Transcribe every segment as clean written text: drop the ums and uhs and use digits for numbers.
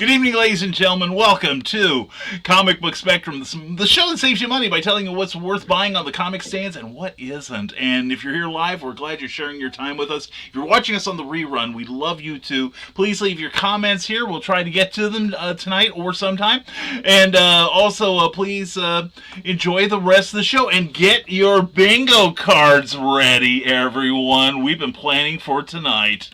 Good evening, ladies and gentlemen. Welcome to Comic Book Spectrum, the show that saves you money by telling you what's worth buying on the comic stands and what isn't. And if you're here live, we're glad you're sharing your time with us. If you're watching us on the rerun, we love you too. Please leave your comments here. We'll try to get to them tonight or sometime. And also, please enjoy the rest of the show and get your bingo cards ready, everyone. We've been planning for tonight.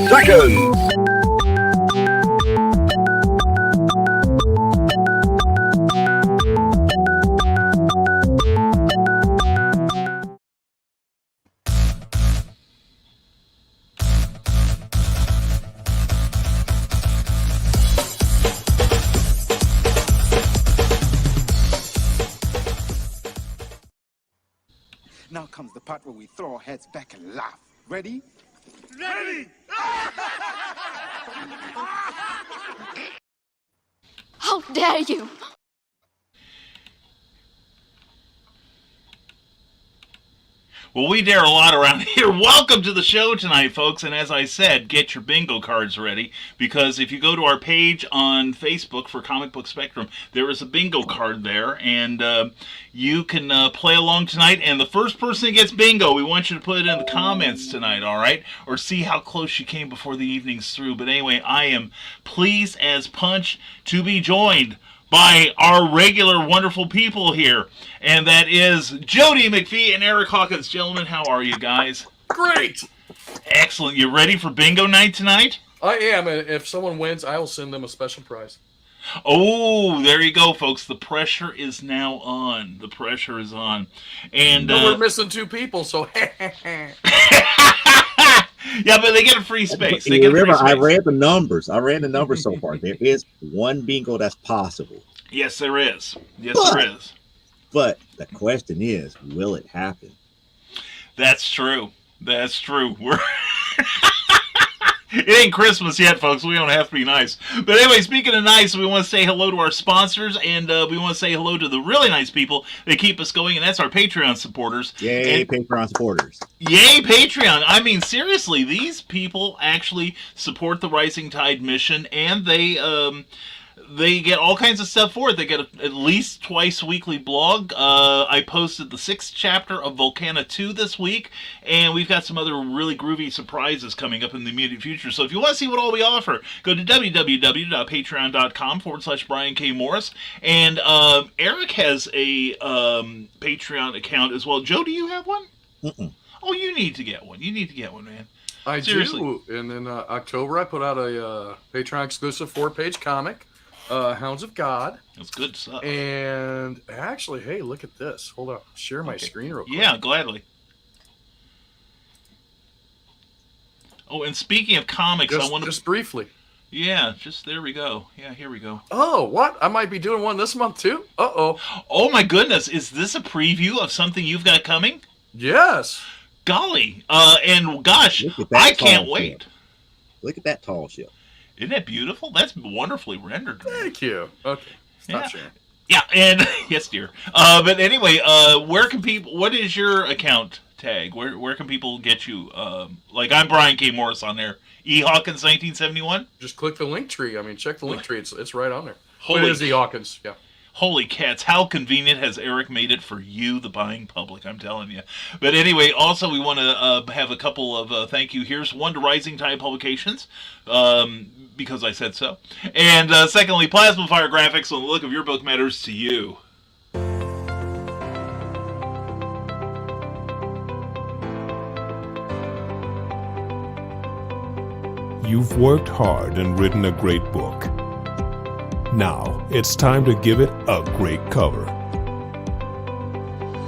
Seconds. Now comes the part where we throw our heads back and laugh. Ready? Ready! How dare you! Well, we dare a lot around here. Welcome to the show tonight, folks. And as I said, get your bingo cards ready, because if you go to our page on Facebook for Comic Book Spectrum, there is a bingo card there, and you can play along tonight. And the first person that gets bingo, we want you to put it in the comments tonight, all right? Or see how close you came before the evening's through. But anyway, I am pleased as punch to be joined by our regular wonderful people here, and that is Jody McFee and Eric Hawkins. Gentlemen, how are you guys? Great! Excellent. You ready for bingo night tonight? I am, and if someone wins, I will send them a special prize. Oh, there you go, folks. The pressure is now on. The pressure is on. And we're missing two people, so yeah, but they get a free space. I read the numbers. So far. There is one bingo that's possible. Yes, there is. There is. But the question is, will it happen? That's true. We're It ain't Christmas yet, folks. We don't have to be nice. But anyway, speaking of nice, we want to say hello to our sponsors, and we want to say hello to the really nice people that keep us going, and that's our Patreon supporters. Yay, Patreon supporters. Yay, Patreon. I mean, seriously, these people actually support the Rising Tide mission, and they get all kinds of stuff for it. They get at least twice weekly blog. I posted the 6th chapter of Volcana 2 this week, and we've got some other really groovy surprises coming up in the immediate future. So if you want to see what all we offer, go to www.patreon.com/Brian K. Morris. And Eric has a Patreon account as well. Joe, do you have one? Mm-mm. Oh, you need to get one. Man. I Seriously. do. And in October, I put out a Patreon exclusive 4-page comic, Hounds of God. That's good stuff. And actually, hey, look at this. Hold on. Share my screen real quick. Yeah, gladly. Oh, and speaking of comics, I want to... Just briefly. Yeah, there we go. Yeah, here we go. Oh, what? I might be doing one this month, too? Uh-oh. Oh, my goodness. Is this a preview of something you've got coming? Yes. Golly. And gosh, I can't wait. Ship. Look at that tall ship. Isn't that beautiful? That's wonderfully rendered. Thank you. Okay. Stop sharing. Yeah, and yes, dear. But anyway, where can people? What is your account tag? Where can people get you? Like I'm Brian K. Morris on there. E. Hawkins 1971. Just click the link tree. I mean, check the link tree. It's right on there. Holy it is E. Hawkins. Yeah. Holy cats, how convenient has Eric made it for you, the buying public, I'm telling you. But anyway, also we want to have a couple of thank you. Here's one to Rising Tide Publications, because I said so. And secondly, Plasma Fire Graphics, so the look of your book matters to you. You've worked hard and written a great book. Now, it's time to give it a great cover.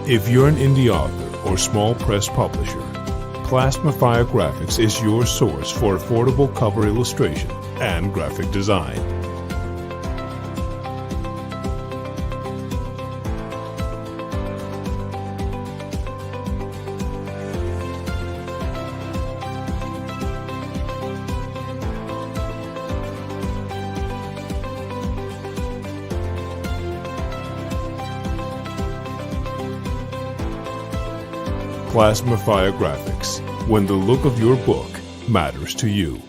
If you're an indie author or small press publisher, Plasma Fire Graphics is your source for affordable cover illustration and graphic design. Plasma Fire Graphics, when the look of your book matters to you.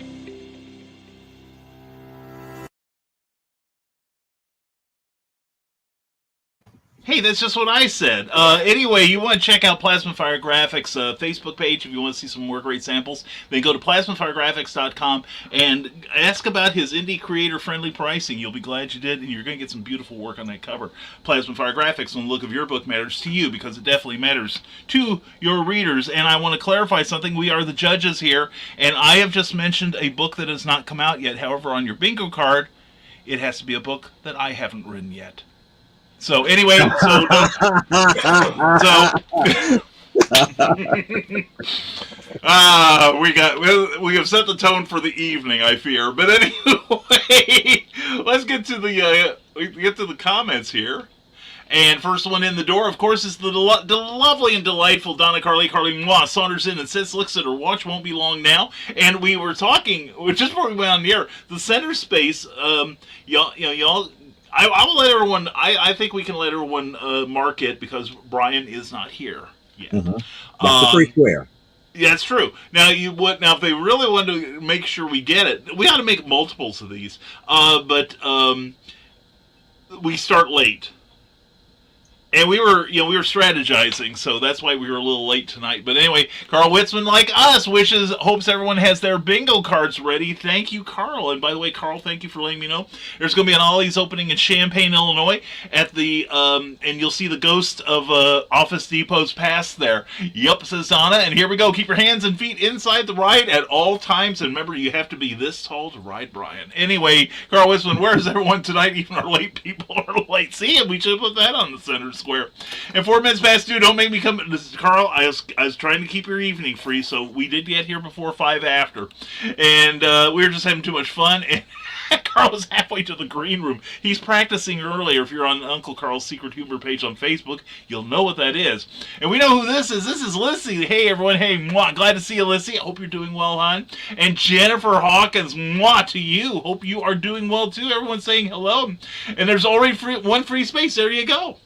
Hey, that's just what I said. Anyway, you want to check out Plasma Fire Graphics' Facebook page if you want to see some more great samples. Then go to plasmafiregraphics.com and ask about his indie creator-friendly pricing. You'll be glad you did, and you're going to get some beautiful work on that cover. Plasma Fire Graphics, when the look of your book matters to you, because it definitely matters to your readers. And I want to clarify something. We are the judges here, and I have just mentioned a book that has not come out yet. However, on your bingo card, it has to be a book that I haven't written yet. So anyway, we have set the tone for the evening, I fear. But anyway, let's get to the comments here. And first one in the door, of course, is the lovely and delightful Donna Carly Mwah saunters in and sits, looks at her watch, won't be long now. And we were talking just before we went on the air, the center space. Y'all. I will let everyone. I think we can let everyone mark it because Brian is not here yet. Mm-hmm. That's pretty square. Yeah, that's true. Now if they really want to make sure we get it, we ought to make multiples of these. But we start late. And we were strategizing, so that's why we were a little late tonight. But anyway, Carl Witzman, like us, hopes everyone has their bingo cards ready. Thank you, Carl. And by the way, Carl, thank you for letting me know. There's going to be an Ollie's opening in Champaign, Illinois, at the and you'll see the ghost of Office Depot's past there. Yup, says Donna. And here we go. Keep your hands and feet inside the ride at all times. And remember, you have to be this tall to ride Brian. Anyway, Carl Witzman, where is everyone tonight? Even our late people are late. See, we should put that on the center square. And 4 minutes past 2, don't make me come. This is Carl. I was trying to keep your evening free, so we did get here before 5 after. And we were just having too much fun. And Carl was halfway to the green room. He's practicing earlier. If you're on Uncle Carl's Secret Humor page on Facebook, you'll know what that is. And we know who this is. This is Lissy. Hey, everyone. Hey, mwah. Glad to see you, Lissy. I hope you're doing well, hon. And Jennifer Hawkins, mwah to you. Hope you are doing well, too. Everyone's saying hello. And there's already one free space. There you go.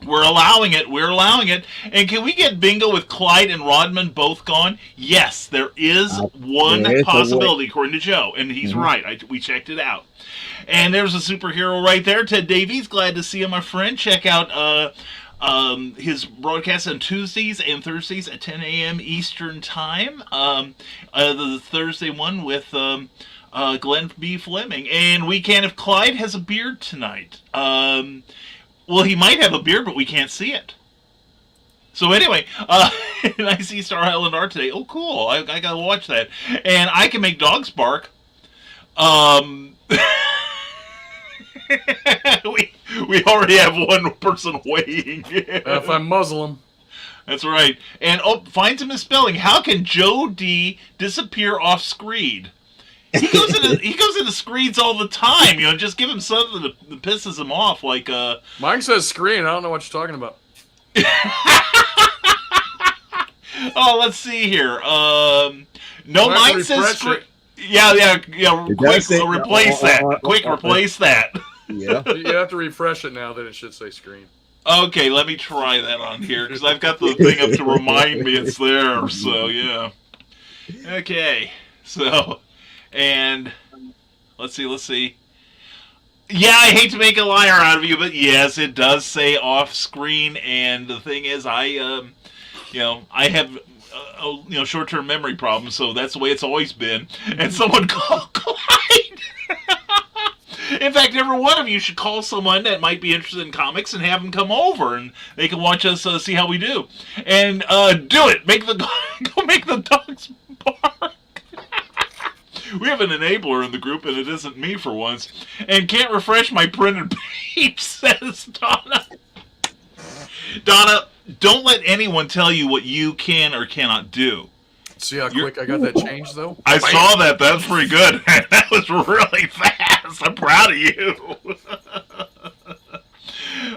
We're allowing it. And can we get bingo with Clyde and Rodman both gone? Yes, there is one possibility, according to Joe. And he's right. We checked it out. And there's a superhero right there, Ted Davies. Glad to see you, my friend. Check out his broadcast on Tuesdays and Thursdays at 10 a.m. Eastern Time. The Thursday one with Glenn B. Fleming. And we can if Clyde has a beard tonight. Well, he might have a beard, but we can't see it. So anyway, and I see Star Island Art today. Oh, cool. I got to watch that. And I can make dogs bark. We already have one person waiting. If I muzzle him. That's right. And finds a misspelling. How can Joe D disappear off screen? He goes into screens all the time. Just give him something that pisses him off. Like mine says screen. I don't know what you're talking about. Oh, let's see here. No, mine says screen. Yeah. Quick, replace that. Quick, replace that. Yeah. You have to refresh it now. Then it should say screen. Okay, let me try that on here because I've got the thing up to remind me it's there. So yeah. Okay. So. And let's see. Yeah, I hate to make a liar out of you, but yes, it does say off screen. And the thing is, I have short-term memory problems, so that's the way it's always been. And someone called Clyde. In fact, every one of you should call someone that might be interested in comics and have them come over, and they can watch us see how we do. And do it. Go make the dogs bark. We have an enabler in the group, and it isn't me for once. And can't refresh my printed page, says Donna. Donna, don't let anyone tell you what you can or cannot do. See how quick I got that change, though? I saw that. That's pretty good. That was really fast. I'm proud of you.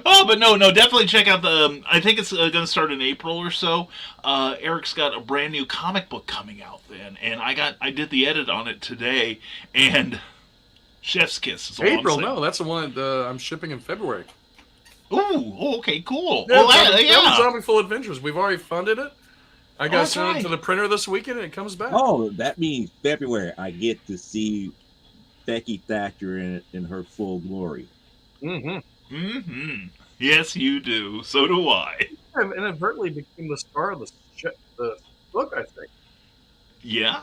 Oh, but no, definitely check out the. I think it's going to start in April or so. Eric's got a brand new comic book coming out then, and I did the edit on it today, and chef's kiss. Is all April? No, that's the one that I'm shipping in February. Ooh, okay, cool. Yeah, Zombie Full Adventures. We've already funded it. I got sent it to the printer this weekend, and it comes back. Oh, that means February I get to see Becky Thatcher in her full glory. Mm-hmm. Mm-hmm. Yes, you do. So do I. I inadvertently became the star of the book, I think. Yeah.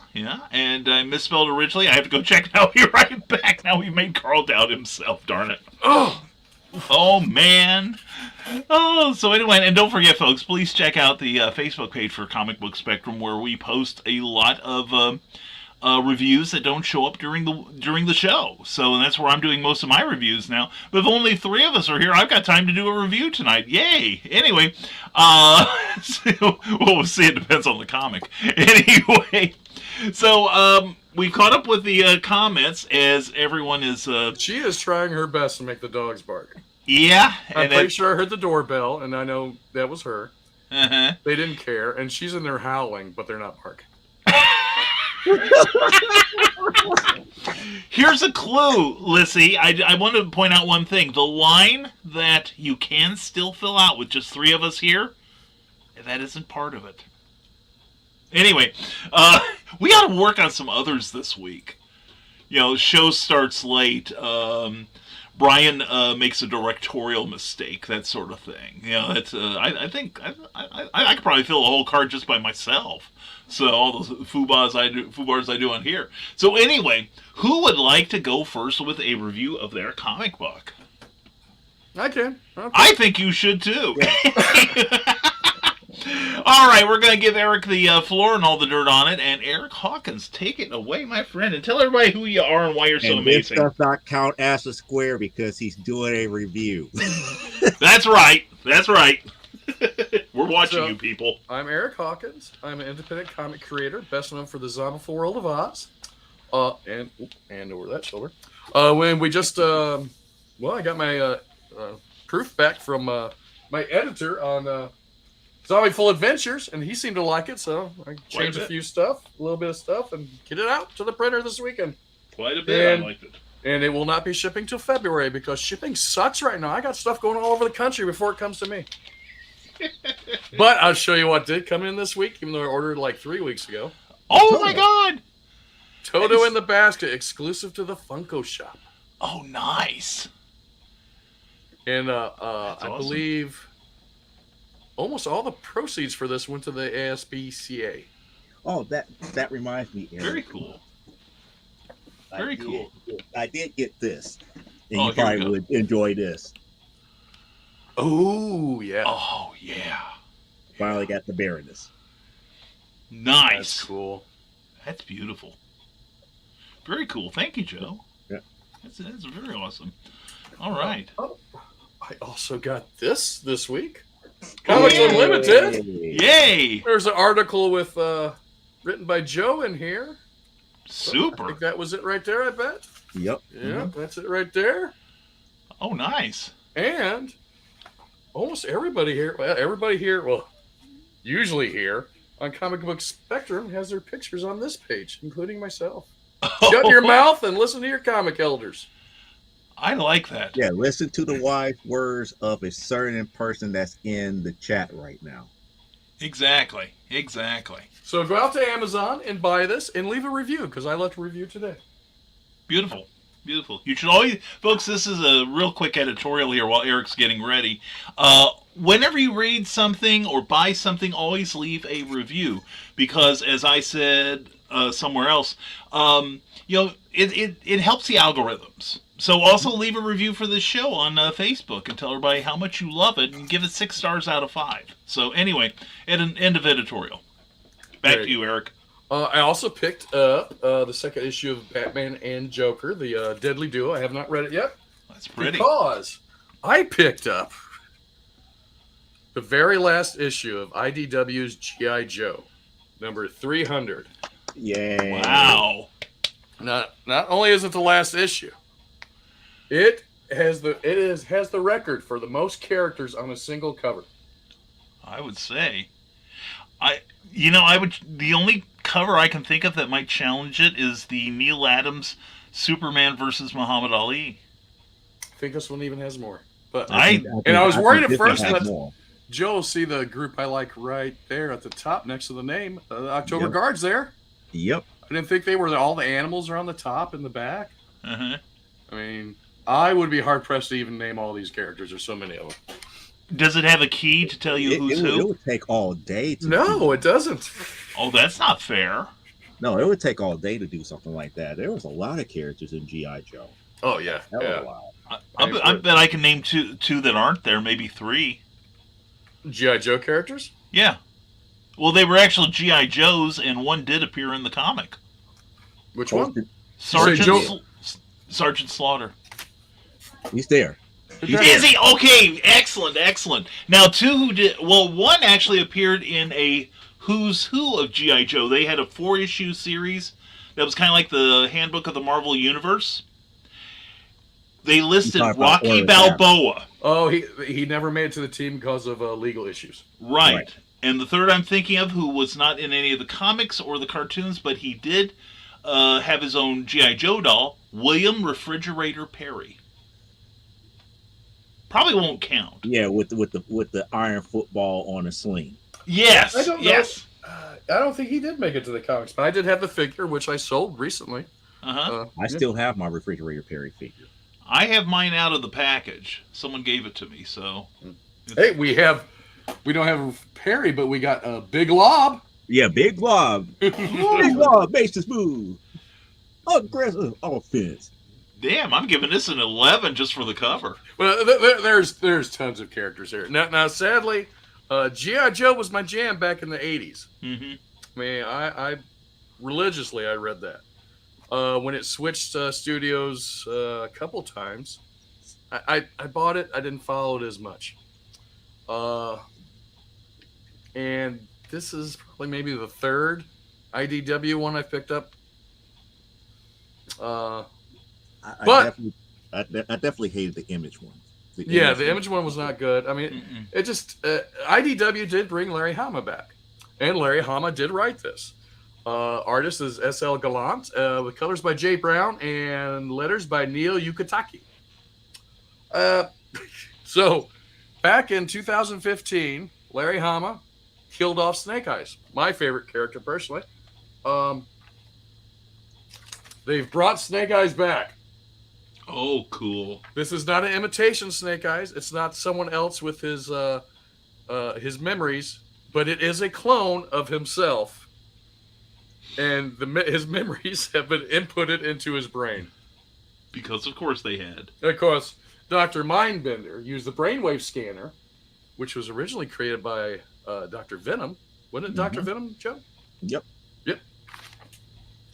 And I misspelled originally. I have to go check now. You're right back. Now we made Carl doubt himself. Darn it. Oh, man. Oh, so anyway, and don't forget, folks, please check out the Facebook page for Comic Book Spectrum, where we post a lot of reviews that don't show up during the show. So that's where I'm doing most of my reviews now. But if only 3 of us are here, I've got time to do a review tonight. Yay! Anyway, we'll see. It depends on the comic. Anyway, so we caught up with the comments as everyone is. She is trying her best to make the dogs bark. Yeah, I'm pretty sure I heard the doorbell, and I know that was her. Uh-huh. They didn't care, and she's in there howling, but they're not barking. Here's a clue, Lissy. I want to point out one thing. The line that you can still fill out with just 3 of us here, that isn't part of it. Anyway, we got to work on some others this week. You know, show starts late. Brian makes a directorial mistake, that sort of thing. You know, it's I think I could probably fill a whole card just by myself. So all those foobars I do on here. So anyway, who would like to go first with a review of their comic book? I can. Okay. I think you should too. All right, we're going to give Eric the floor and all the dirt on it. And Eric Hawkins, take it away, my friend, and tell everybody who you are and why you're so amazing. This does not count as a square because he's doing a review. That's right. We're watching you people. I'm Eric Hawkins. I'm an independent comic creator, best known for the Zombie World of Oz. And over that shoulder. When we just, I got my proof back from my editor on Zombie Full Adventures, and he seemed to like it, so I changed a little bit of stuff, and get it out to the printer this weekend. Quite a bit. I liked it. And it will not be shipping till February because shipping sucks right now. I got stuff going all over the country before it comes to me. But I'll show you what did come in this week, even though I ordered like 3 weeks ago. Oh my God! Toto in the Basket, exclusive to the Funko Shop. Oh, nice. And I awesome. believe almost all the proceeds for this went to the ASPCA. Oh, that reminds me, Eric. Very cool. Very cool. I did get this, and Oh, you here we probably go. would enjoy this. Oh, yeah. Oh, yeah. Finally got the Baroness. Nice. That's cool. That's beautiful. Very cool. Thank you, Joe. Yeah. That's very awesome. All right. I also got this week. Comics Unlimited. Yay! There's an article with written by Joe in here. I Super. think that was it right there, I bet. Yep. Yeah, that's it right there. Oh, nice. And almost everybody here, usually here on Comic Book Spectrum has their pictures on this page, including myself. Shut your mouth and listen to your comic elders. I like that. Yeah, listen to the wise words of a certain person that's in the chat right now. Exactly. So go out to Amazon and buy this and leave a review because I left a review today. Beautiful. You should always, folks, this is a real quick editorial here while Eric's getting ready. Whenever you read something or buy something, always leave a review because, as I said somewhere else, it helps the algorithms. So also leave a review for this show on Facebook and tell everybody how much you love it and give it 6 stars out of 5. So anyway, at an end of editorial. Back to you, Eric. I also picked up the second issue of Batman and Joker, the Deadly Duo. I have not read it yet. That's pretty. Because I picked up the very last issue of IDW's G.I. Joe, number 300. Yay. Wow. Not only is it the last issue, it has the record for the most characters on a single cover. I would say. The only cover I can think of that might challenge it is the Neil Adams Superman versus Muhammad Ali. I think this one even has more. But I was worried at first. Joe, see the group I like right there at the top next to the name. The October Yep. Guards there. Yep. I didn't think they were all the animals are on the top and the back. Uh-huh. I mean, I would be hard pressed to even name all these characters. There's so many of them. Does it have a key to tell you who's It who? would take all day to No, it doesn't. Oh, that's not fair. No, it would take all day to do something like that. There was a lot of characters in G.I. Joe. Oh yeah, Hell yeah. of a lot. I bet I can name two that aren't there, maybe three. GI Joe characters. Yeah. Well, they were actual G.I. Joes, and one did appear in the comic. Which one? Sergeant Sergeant Slaughter. He's there. Is he? Okay, excellent. Now, two who did... Well, one actually appeared in a Who's Who of G.I. Joe. They had a 4-issue series that was kind of like the Handbook of the Marvel Universe. They listed talking about Rocky Orlando. Balboa. Oh, he never made it to the team because of legal issues. Right. And the third I'm thinking of, who was not in any of the comics or the cartoons, but he did have his own G.I. Joe doll, William Refrigerator Perry. Probably won't count. Yeah, with the iron football on a sling. Yes. I don't know. Yes. I don't think he did make it to the comics, but I did have the figure, which I sold recently. Uh-huh. I still have my Refrigerator Perry figure. I have mine out of the package. Someone gave it to me, so. Hey, we don't have Perry, but we got a Big Lob. Yeah, Big Blob. Big Blob makes this move. Aggressive offense. Damn, I'm giving this an 11 just for the cover. Well, there's tons of characters here. Now sadly, G.I. Joe was my jam back in the 80s. Mm-hmm. I mean, I religiously I read that. When it switched studios a couple times, I bought it. I didn't follow it as much. And this is probably maybe the third IDW one I picked up. I But- definitely hated the Image one. The Image one was not good. I mean, it just IDW did bring Larry Hama back, and Larry Hama did write this. Artist is S.L. Gallant, with colors by Jay Brown and letters by Neil Yukataki. So, back in 2015, Larry Hama killed off Snake Eyes, my favorite character personally. They've brought Snake Eyes back. Oh, cool. This is not an imitation Snake Eyes. It's not someone else with his memories, but it is a clone of himself. And his memories have been inputted into his brain. Because, of course, they had. Of course, Dr. Mindbender used the brainwave scanner, which was originally created by Dr. Venom. Wasn't it Dr. Venom, Joe? Yep.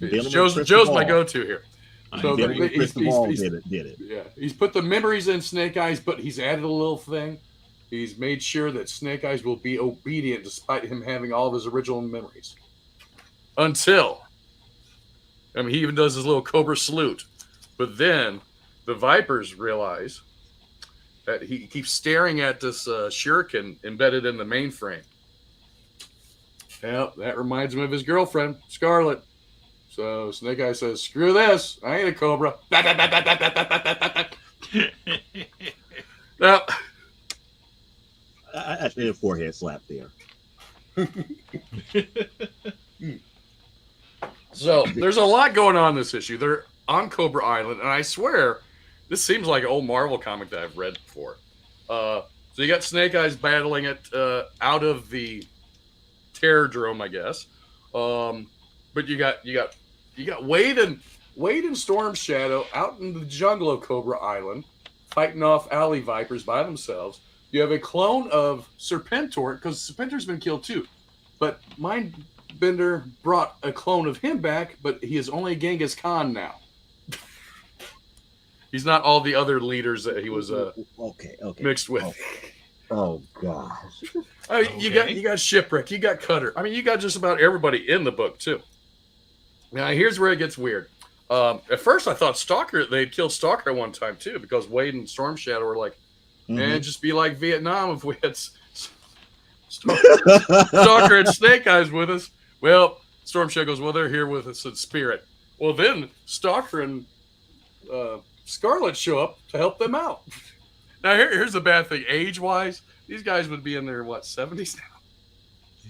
Joe's my go-to here. So Venom and Cristobal did it. Yeah, he's put the memories in Snake Eyes, but he's added a little thing. He's made sure that Snake Eyes will be obedient despite him having all of his original memories. Until, he even does his little Cobra salute. But then the Vipers realize that he keeps staring at this shuriken embedded in the mainframe. Well, that reminds him of his girlfriend, Scarlet. So Snake Eyes says, "Screw this! I ain't a Cobra." Now, I did a forehead slap there. so there's a lot going on in this issue. They're on Cobra Island, and I swear this seems like an old Marvel comic that I've read before. So you got Snake Eyes battling it out of the Terrordrome, I guess. But you got Wade and Storm Shadow out in the jungle of Cobra Island, fighting off alley vipers by themselves. You have a clone of Serpentor, because Serpentor's been killed too. But Mindbender brought a clone of him back, but he is only Genghis Khan now. He's not all the other leaders that he was okay. mixed with. Oh gosh. I mean, you got Shipwreck, you got Cutter. I mean, you got just about everybody in the book too. Now, here's where it gets weird. At first, I thought they'd killed Stalker at one time, too, because Wade and Storm Shadow were like, man, it'd just be like Vietnam if we had Stalker and Snake Eyes with us. Well, Storm Shadow goes, well, they're here with us in spirit. Well, then Stalker and Scarlet show up to help them out. Now, here's the bad thing. Age-wise, these guys would be in their, what, 70s now?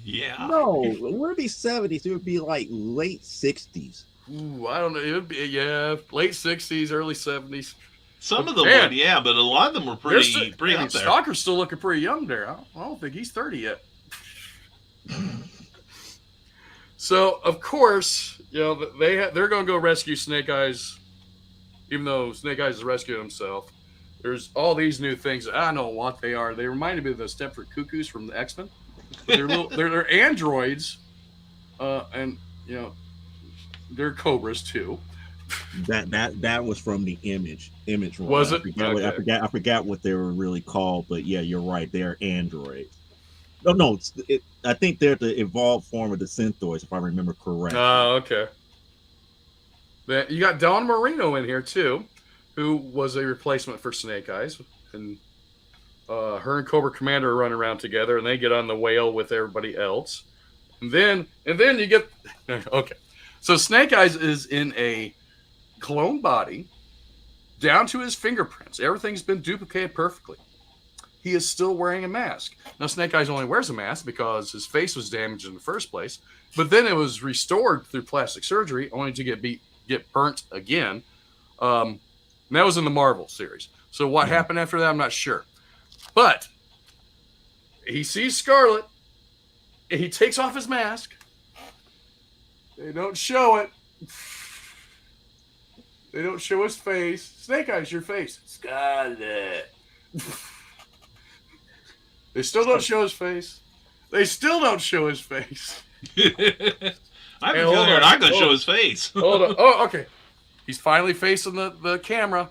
Yeah. No, it wouldn't be 70s. It would be like late 60s. Ooh, I don't know. It would be, yeah, late 60s, early 70s. Some of them Man. would, yeah, but a lot of them were pretty up there. Stalker's still looking pretty young there. I don't think he's 30 yet. So, of course, you know, they're going to go rescue Snake Eyes, even though Snake Eyes has rescued himself. There's all these new things. I don't know what they are. They reminded me of the Stepford Cuckoos from the X-Men. But they're androids, and, you know, they're cobras, too. That was from the image run. Was it? I forgot what they were really called, but yeah, you're right. They're androids. No, I think they're the evolved form of the Synthoids, if I remember correctly. Oh, okay. Then you got Dawn Marino in here too, who was a replacement for Snake Eyes, and her and Cobra Commander are running around together, and they get on the whale with everybody else, and then you get okay. So Snake Eyes is in a clone body, down to his fingerprints. Everything's been duplicated perfectly. He is still wearing a mask. Now, Snake Eyes only wears a mask because his face was damaged in the first place, but then it was restored through plastic surgery, only to get burnt again. And that was in the Marvel series. So what happened after that, I'm not sure. But he sees Scarlet, and he takes off his mask. They don't show it. They don't show his face. Snake Eyes, your face. Scarlet. They still don't show his face. They still don't show his face. I have a feeling they're not going to show his face. Hold on. Oh, okay. He's finally facing the camera.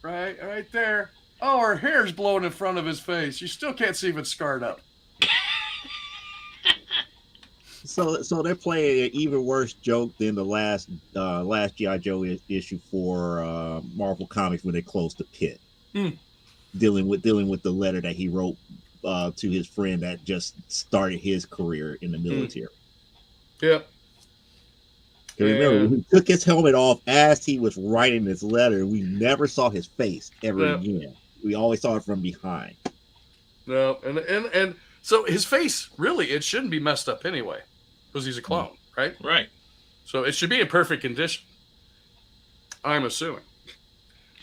Right there. Oh, her hair's blowing in front of his face. You still can't see if it's scarred up. So they're playing an even worse joke than the last G.I. Joe issue for Marvel Comics when they closed the pit. Dealing with the letter that he wrote to his friend that just started his career in the military. Yep. Remember, he took his helmet off as he was writing this letter. We never saw his face ever again. We always saw it from behind. No, and so his face, really, it shouldn't be messed up anyway, because he's a clone, right? Right. So it should be in perfect condition, I'm assuming.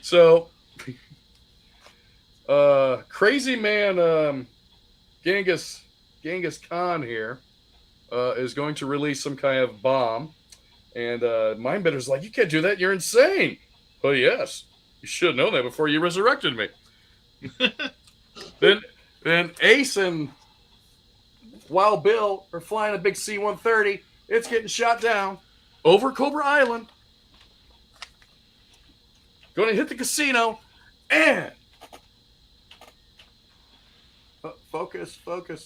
So, crazy man Genghis Khan here is going to release some kind of bomb, and Mindbender's like, you can't do that, you're insane. Well, yes, you should have known that before you resurrected me. Then Ace and Wild Bill are flying a big C-130. It's getting shot down over Cobra Island. Going to hit the casino, and focus.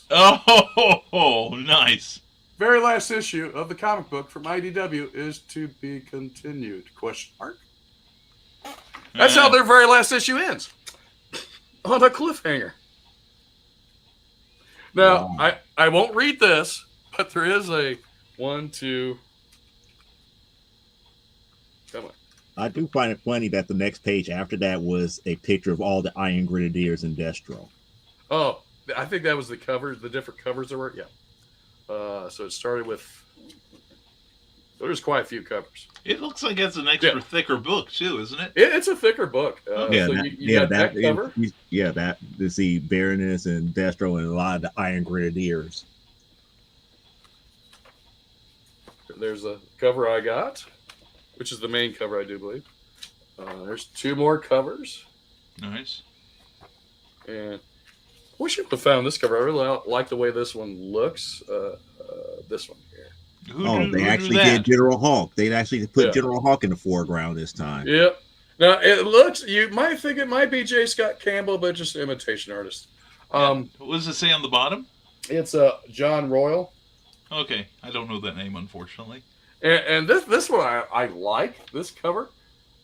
Oh, nice. Very last issue of the comic book from IDW is to be continued. Question mark. That's how their very last issue ends. On a cliffhanger. Now, wow. I won't read this, but there is a 1, 2. Come on. I do find it funny that the next page after that was a picture of all the Iron Grenadiers in Destro. Oh, I think that was the covers, the different covers there were. Yeah. So it started with. There's quite a few covers. It looks like it's an extra thicker book too, isn't it? It's a thicker book. So you got that cover. That to see Baroness and Destro and a lot of the Iron Grenadiers. There's a cover I got, which is the main cover, I do believe. There's 2 more covers. Nice. And I wish you would have found this cover. I really like the way this one looks. This one here. They actually did General Hawk. They actually put General Hawk in the foreground this time. Yep. Now, it looks, you might think it might be J. Scott Campbell, but just an imitation artist. What does it say on the bottom? It's John Royal. Okay. I don't know that name, unfortunately. And this one, I like this cover.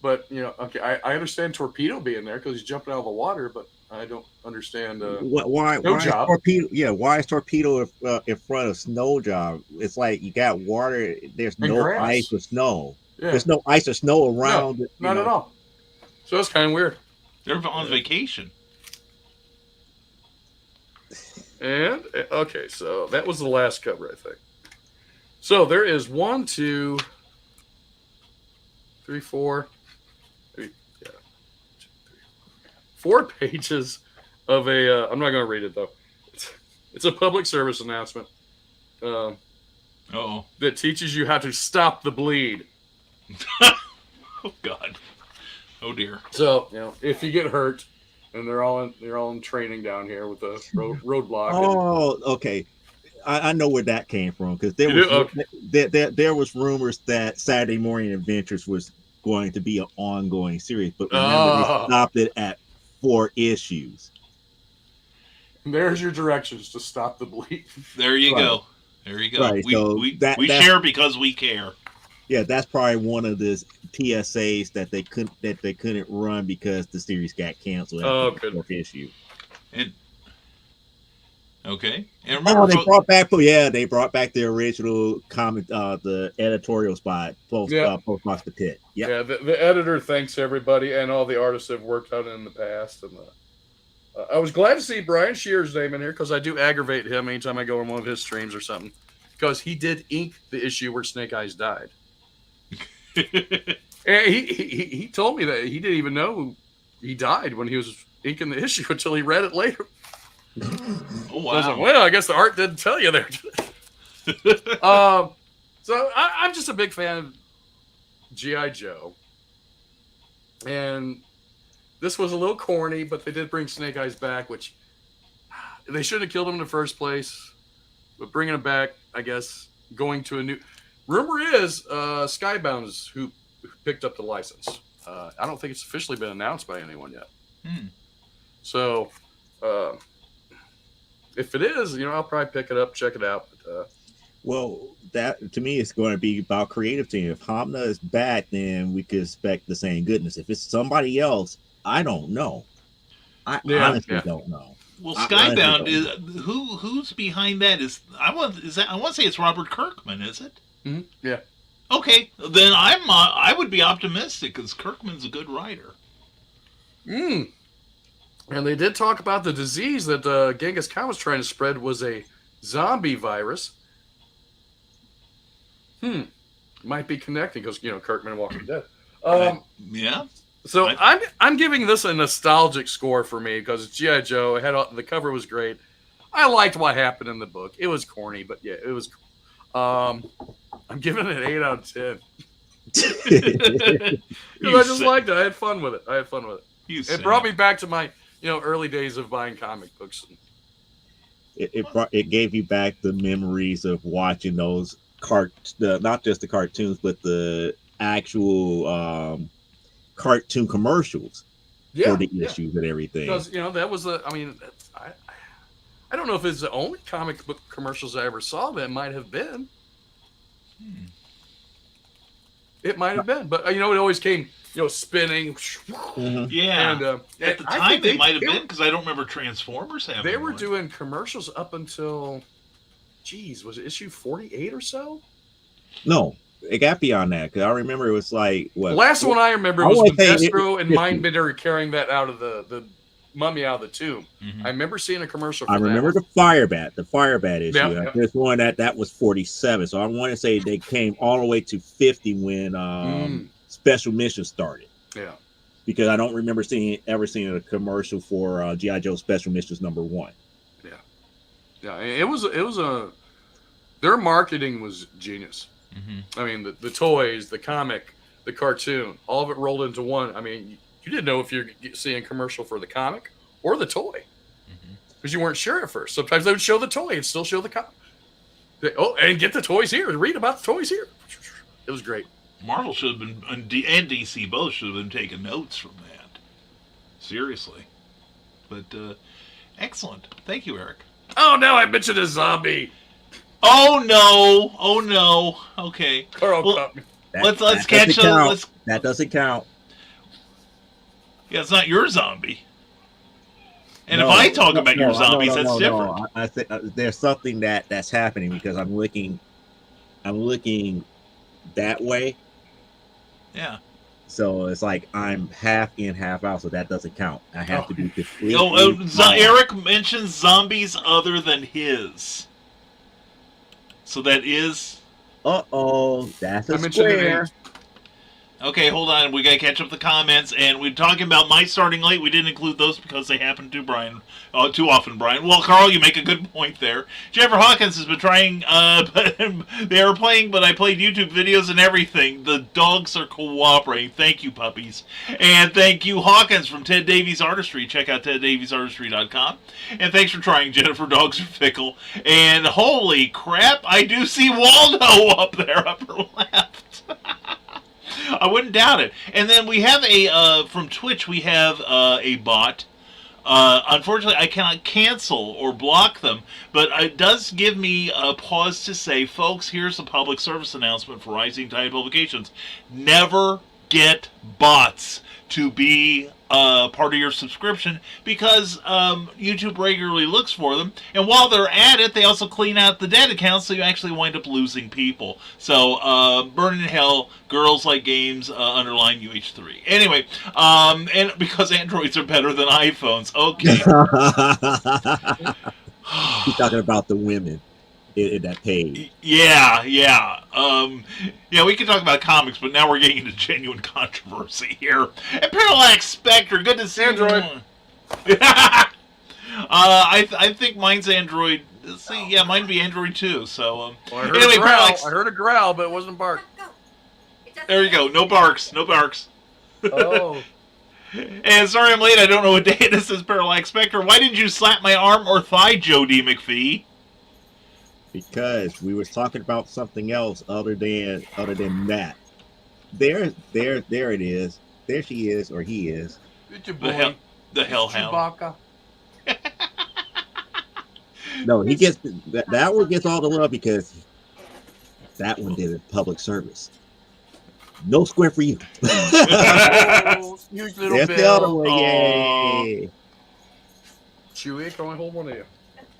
But, okay, I understand Torpedo being there because he's jumping out of the water, but I don't understand. Why is Torpedo? Yeah, why is Torpedo in front of Snow Job? It's like you got water. There's no ice or snow. Yeah. There's no ice or snow around. No, not at all. So it's kind of weird. They're on vacation. And okay, so that was the last cover, I think. So there is 1, 2, 3, 4, 4 pages of a. I'm not going to read it though. It's a public service announcement that teaches you how to stop the bleed. Oh God. Oh dear. So if you get hurt, and they're all in training down here with the roadblock. Oh, okay. I know where that came from because there was rumors that Saturday Morning Adventures was going to be an ongoing series, but remember they stopped it at 4 issues. And there's your directions to stop the bleed. There you go. There you go. Right, We share because we care. Yeah, that's probably one of the PSAs that they couldn't run because the series got canceled after the 4th issue. And okay, and remember they brought back the original comic, the editorial spot, post box the pit. Yep. Yeah, the editor thanks everybody and all the artists that have worked on it in the past. And I was glad to see Brian Shear's name in here because I do aggravate him anytime I go on one of his streams or something because he did ink the issue where Snake Eyes died. And he told me that he didn't even know he died when he was inking the issue until he read it later. Oh wow! I was like, well, I guess the art didn't tell you there. So I'm just a big fan of G.I. Joe, and this was a little corny, but they did bring Snake Eyes back, which they shouldn't have killed him in the first place. But bringing him back, I guess, going to a new. Rumor is Skybound is who picked up the license. I don't think it's officially been announced by anyone yet. So, if it is, I'll probably pick it up, check it out. But, well, that to me is going to be about creative team. If Hamna is back, then we could expect the same goodness. If it's somebody else, I don't know. I honestly don't know. Well, Skybound is who's behind that? I want to say it's Robert Kirkman, is it? Mm-hmm. Yeah. Okay, then I would be optimistic because Kirkman's a good writer. And they did talk about the disease that Genghis Khan was trying to spread was a zombie virus. Might be connecting because Kirkman and Walking Dead. Yeah. So I'm giving this a nostalgic score for me because it's G.I. Joe. The cover was great. I liked what happened in the book. It was corny, but yeah, it was. I'm giving it an 8 out of 10. I just liked it. I had fun with it. It brought me back to my early days of buying comic books. It gave you back the memories of watching those not just the cartoons, but the actual cartoon commercials for the issues and everything. Because that was I don't know if it's the only comic book commercials I ever saw, but it might have been. It might have been, but it always came spinning. Yeah, and at the time it might have been because I don't remember Transformers having. They were one. doing commercials up until, was it issue 48 or so? No, it got beyond that because I remember it was like what. The last one I remember was the Destro and Mindbender carrying that out of the mummy out of the tomb. I remember seeing a commercial. For I remember the Firebat issue. Yeah. There's one that was 47. So I want to say they came all the way to 50 when Special Mission started. Yeah, because I don't remember ever seeing a commercial for G.I. Joe Special Missions #1. Yeah. It was their marketing was genius. I mean, the toys, the comic, the cartoon, all of it rolled into one. I mean, you didn't know if you're seeing a commercial for the comic or the toy because you weren't sure at first. Sometimes they would show the toy and still show the comic. And get the toys here. Read about the toys here. It was great. Marvel should have been, and DC both should have been taking notes from that. Seriously. But, excellent. Thank you, Eric. Oh, no, I mentioned a zombie. Oh, no. Okay. Carl, well, let's catch up. That doesn't count. Yeah, it's not your zombie. And if I talk about your zombies, that's different. No. I think there's something that's happening because I'm looking that way. Yeah. So it's like I'm half in, half out, so that doesn't count. I have to be completely. Eric mentioned zombies other than his. So that is. That's a I mentioned an square. 8. Okay, hold on. We gotta catch up the comments, and we're talking about my starting late. We didn't include those because they happen to Brian too often. Brian, well, Carl, you make a good point there. Jennifer Hawkins has been trying. But they were playing, but I played YouTube videos and everything. The dogs are cooperating. Thank you, puppies, and thank you, Hawkins from Ted Davies Artistry. Check out TedDaviesArtistry.com. And thanks for trying, Jennifer. Dogs are fickle. And holy crap, I do see Waldo up there, upper left. I wouldn't doubt it. And then we have from Twitch, we have a bot. Unfortunately, I cannot cancel or block them, but it does give me a pause to say, folks, here's a public service announcement for Rising Tide Publications. Never get bots to be part of your subscription because YouTube regularly looks for them. And while they're at it, they also clean out the dead accounts, so you actually wind up losing people. So, burn in hell, girls like games, underline UH3. Anyway, and because Androids are better than iPhones. Okay. He's talking about the women in that page. Yeah. Yeah, we can talk about comics, but now we're getting into genuine controversy here. And Parallax Spectre, good to see Android. you. I think mine's Android. See, yeah, mine be Android too. So, Well, I heard anyway, a growl. Parallax. I heard a growl, but it wasn't bark. There you go. No barks. No barks. Oh. And sorry I'm late. I don't know what day it is. Says Parallax Spectre. Why didn't you slap my arm or thigh, Joe D. McFee? Because we were talking about something else other than that. There it is. There she is, or he is. It's your The boy. hellhound. Chewbacca. No, he gets that one gets all the love because that one did a public service. No square for you. Oh, huge little That's the other bell. one. Yay! Chewie, can I hold one of you?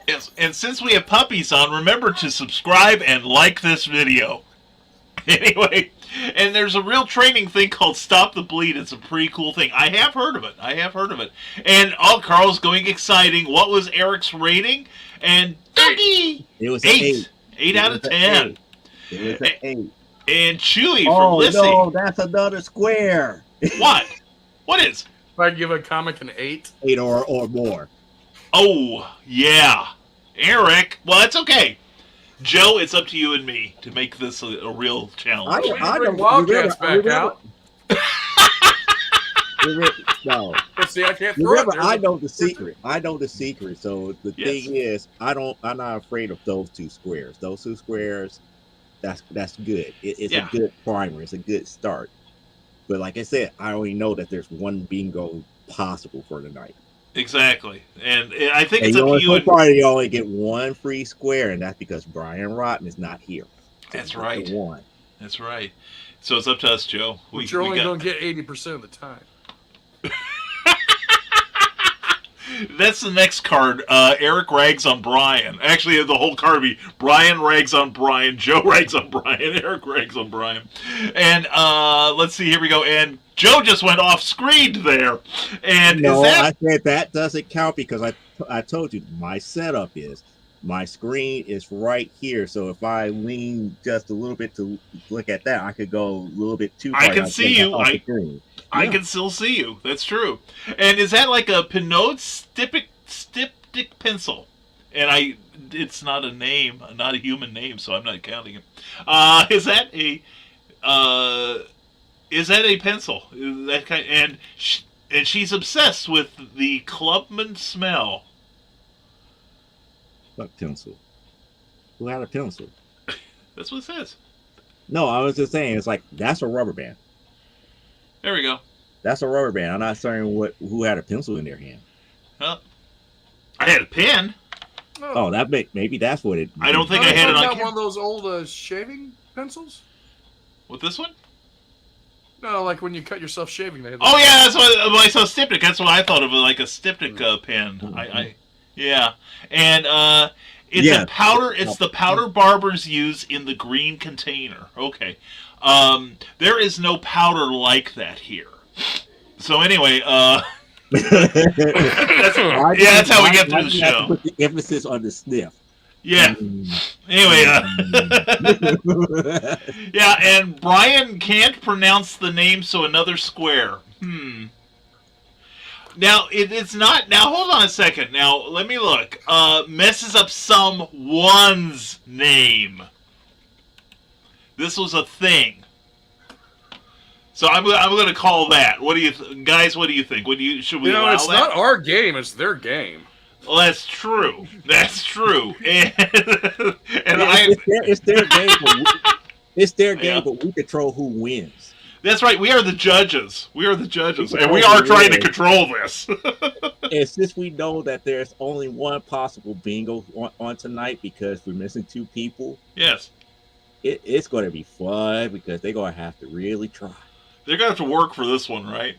Yes, and since we have puppies on, remember to subscribe and like this video. Anyway, and there's a real training thing called Stop the Bleed. It's a pretty cool thing. I have heard of it. And Carl's going exciting. What was Eric's rating? And Dougie! It was 8. 8 out of 10. It was an 8. And Chewy from Lissy. No, that's another square. What? What is? If I give a comic an 8. 8 or more. Oh, yeah. Eric. Well, that's okay. Joe, it's up to you and me to make this a real challenge. I bring Wildcats back out. No. But see, I can't throw Remember, it there. I know the secret. So the Yes. thing is, I'm not afraid of those two squares. Those two squares, that's good. It's Yeah. a good primer. It's a good start. But like I said, I only know that there's one bingo possible for tonight. Exactly. And I think And it's you up to only, you. so And, far, you only get one free square, and that's because Brian Rodman is not here. that's right. The one. That's right. So it's up to us, Joe. But you're only going to get 80% of the time. That's the next card. Eric rags on Brian. Actually, the whole card would be Brian rags on Brian, Joe rags on Brian, Eric rags on Brian. And let's see, here we go. And Joe just went off screen there. And No, is that... I said that doesn't count because I told you my setup is my screen is right here. So if I lean just a little bit to look at that, I could go a little bit too far. I can see you. off the screen. I Yeah. can still see you. That's true. And is that like a Pinot styptic pencil? And it's not a name, not a human name, so I'm not counting it. Is that a pencil? Is that kind? And she's obsessed with the Clubman smell. What pencil? Who had a pencil? That's what it says. No, I was just saying it's like that's a rubber band. There we go. That's a rubber band. I'm not saying who had a pencil in their hand. Well, I had a pen. Oh, maybe that's what it. I don't think I had it on got camera. one of those old shaving pencils? With this one? No, like when you cut yourself shaving. They had Oh yeah, that's what when I saw styptic. That's what I thought of, like a styptic pen. Mhm. Yeah, and it's Yeah. a powder. It's the powder barbers use in the green container. Okay, There is no powder like that here. So anyway, that's how we get through the show. Put the emphasis on the sniff. Yeah. Anyway, yeah, and Brian can't pronounce the name, so another square. Now, it's not... Now, hold on a second. Now, let me look. Messes up someone's name. This was a thing. So I'm going to call that. What do you... guys, what do you think? Should we allow that? It's not our game. It's their game. Well, that's true. That's true. And it's their game. It's their game, but we control who wins. That's right. We are the judges. We are the judges, and we are trying to control this. And since we know that there's only one possible bingo on tonight because we're missing 2 people, yes, it's going to be fun because they're going to have to really try. They're going to have to work for this one, right?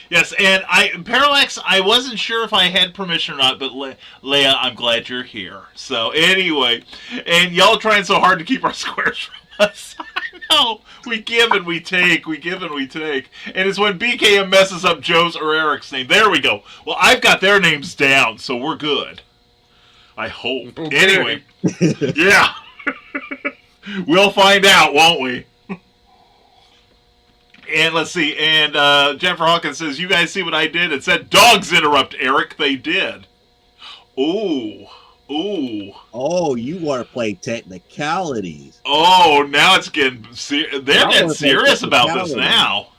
Yes, and Parallax, I wasn't sure if I had permission or not, but Leia, I'm glad you're here. So anyway, and y'all trying so hard to keep our squares from us. I know. We give and we take. We give and we take. And it's when BKM messes up Joe's or Eric's name. There we go. Well, I've got their names down, so we're good. I hope. Okay. Anyway. Yeah. We'll find out, won't we? And let's see. And Jennifer Hawkins says, you guys see what I did? It said dogs interrupt Eric. They did. Ooh. Ooh. Oh, you want to play technicalities. Oh, now it's getting they're getting serious about this now.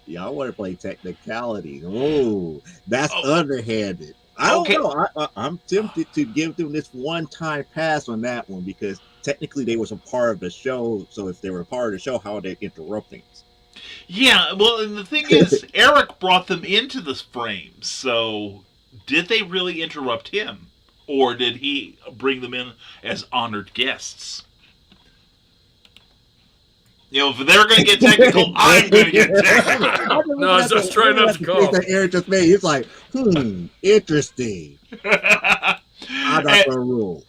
Yeah, I want to play technicalities. Oh, that's underhanded. I don't know. I'm tempted to give them this one-time pass on that one because technically they was a part of the show. So if they were a part of the show, how are they interrupting us? Yeah, well, and the thing is, Eric brought them into this frame. So did they really interrupt him? Or did he bring them in as honored guests? You know, if they're going to get technical, I'm going to get technical. No, I was just trying not to call. That Eric just made. He's like, interesting. I'm not going to rule.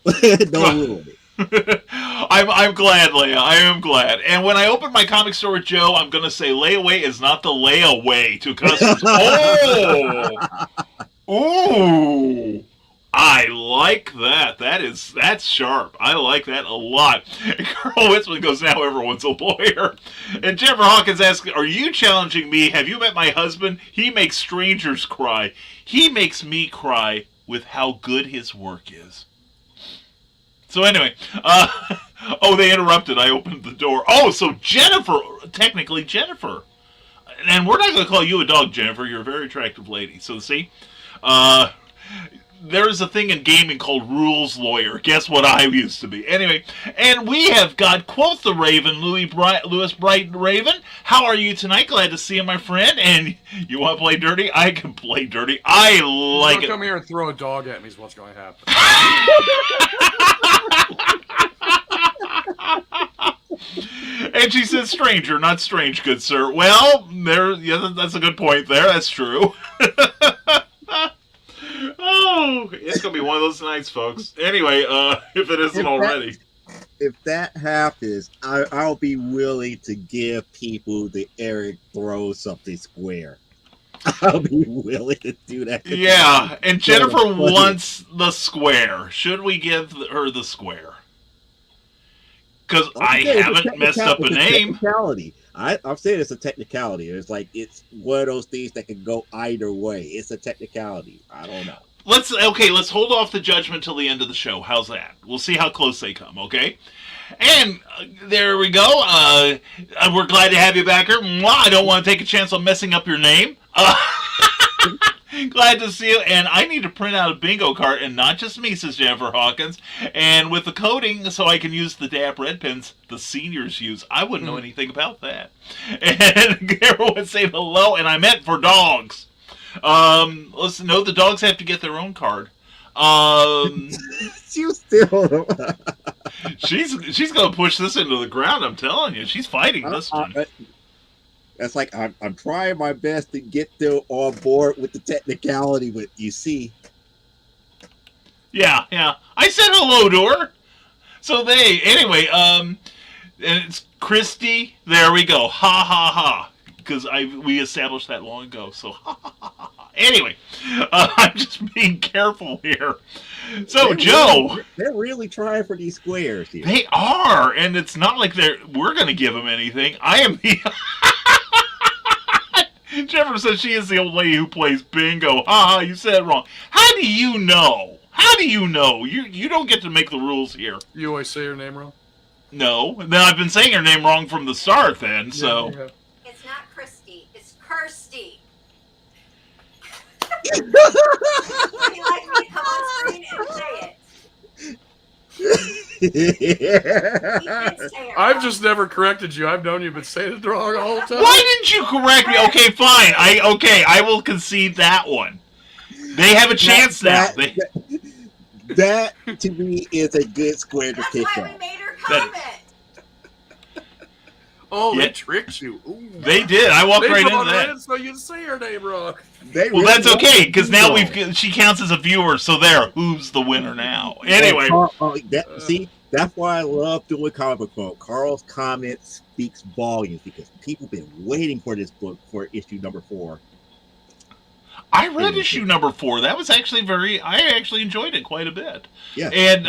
Don't rule me. I'm glad, Leia. I am glad. And when I open my comic store with Joe, I'm going to say layaway is not the layaway to customers. Oh! Ooh! I like that. That's sharp. I like that a lot. Carl Witzman goes, now everyone's a lawyer. And Jennifer Hawkins asks, are you challenging me? Have you met my husband? He makes strangers cry. He makes me cry with how good his work is. So anyway, they interrupted. I opened the door. Oh, so Jennifer, technically Jennifer. And we're not going to call you a dog, Jennifer. You're a very attractive lady. So see, there's a thing in gaming called rules lawyer. Guess what I used to be. Anyway, and we have got, quote the Raven, Louis Bright Raven. How are you tonight? Glad to see you, my friend. And you want to play dirty? I can play dirty. I like it. Come here and throw a dog at me is what's going to happen. And she says, stranger, not strange, good sir. Well, that's a good point there. That's true. Oh, it's going to be one of those nights, folks. Anyway, if it isn't already. If that happens, I'll be willing to give people the Eric throw something square. I'll be willing to do that. Yeah, and Jennifer wants the square. Should we give her the square? Because I haven't messed up a name. Technicality. I'm saying it's a technicality. It's one of those things that can go either way. It's a technicality. I don't know. Let's hold off the judgment till the end of the show. How's that? We'll see how close they come, okay? And there we go. We're glad to have you back here. I don't want to take a chance on messing up your name. Glad to see you. And I need to print out a bingo card, and not just me, says Jennifer Hawkins. And with the coding, so I can use the DAP red pens the seniors use. I wouldn't know anything about that. And everyone say hello, and I meant for dogs. Listen, no, the dogs have to get their own card. You still. She's gonna push this into the ground. I'm telling you, she's fighting this one. That's like I'm trying my best to get them on board with the technicality, but you see. Yeah. I said hello to her. So anyway, And it's Christy. There we go. Ha ha ha. Because we established that long ago. So ha ha ha ha. Anyway, I'm just being careful here. So Joe, they're really trying for these squares here. they are, and it's not like we're going to give them anything. I am the. Jennifer says she is the old lady who plays bingo. Ha! You said it wrong. How do you know? How do you know? You don't get to make the rules here. You always say your name wrong? No. Then I've been saying her name wrong from the start then, so. Yeah. It's not Christy. It's Kirsty. Would you like me to come on screen and say it? He did say it I've wrong. just never corrected you. I've known you've been saying it wrong all the time. Why didn't you correct me? Okay, fine. I will concede that one. They have a chance now. That to me is a good square to That's pick why up. we made her That- comment. Oh, Yeah. they tricked you. Ooh. They did. I walked They right drawn into that. red so you can say her name wrong. They Well, really that's okay because now do. she counts as a viewer. So there, who's the winner now? Anyway, See, that's why I love doing comic book club. Carl's comment speaks volumes because people have been waiting for this book for issue number 4. I read issue number 4. That was actually I actually enjoyed it quite a bit. Yeah. And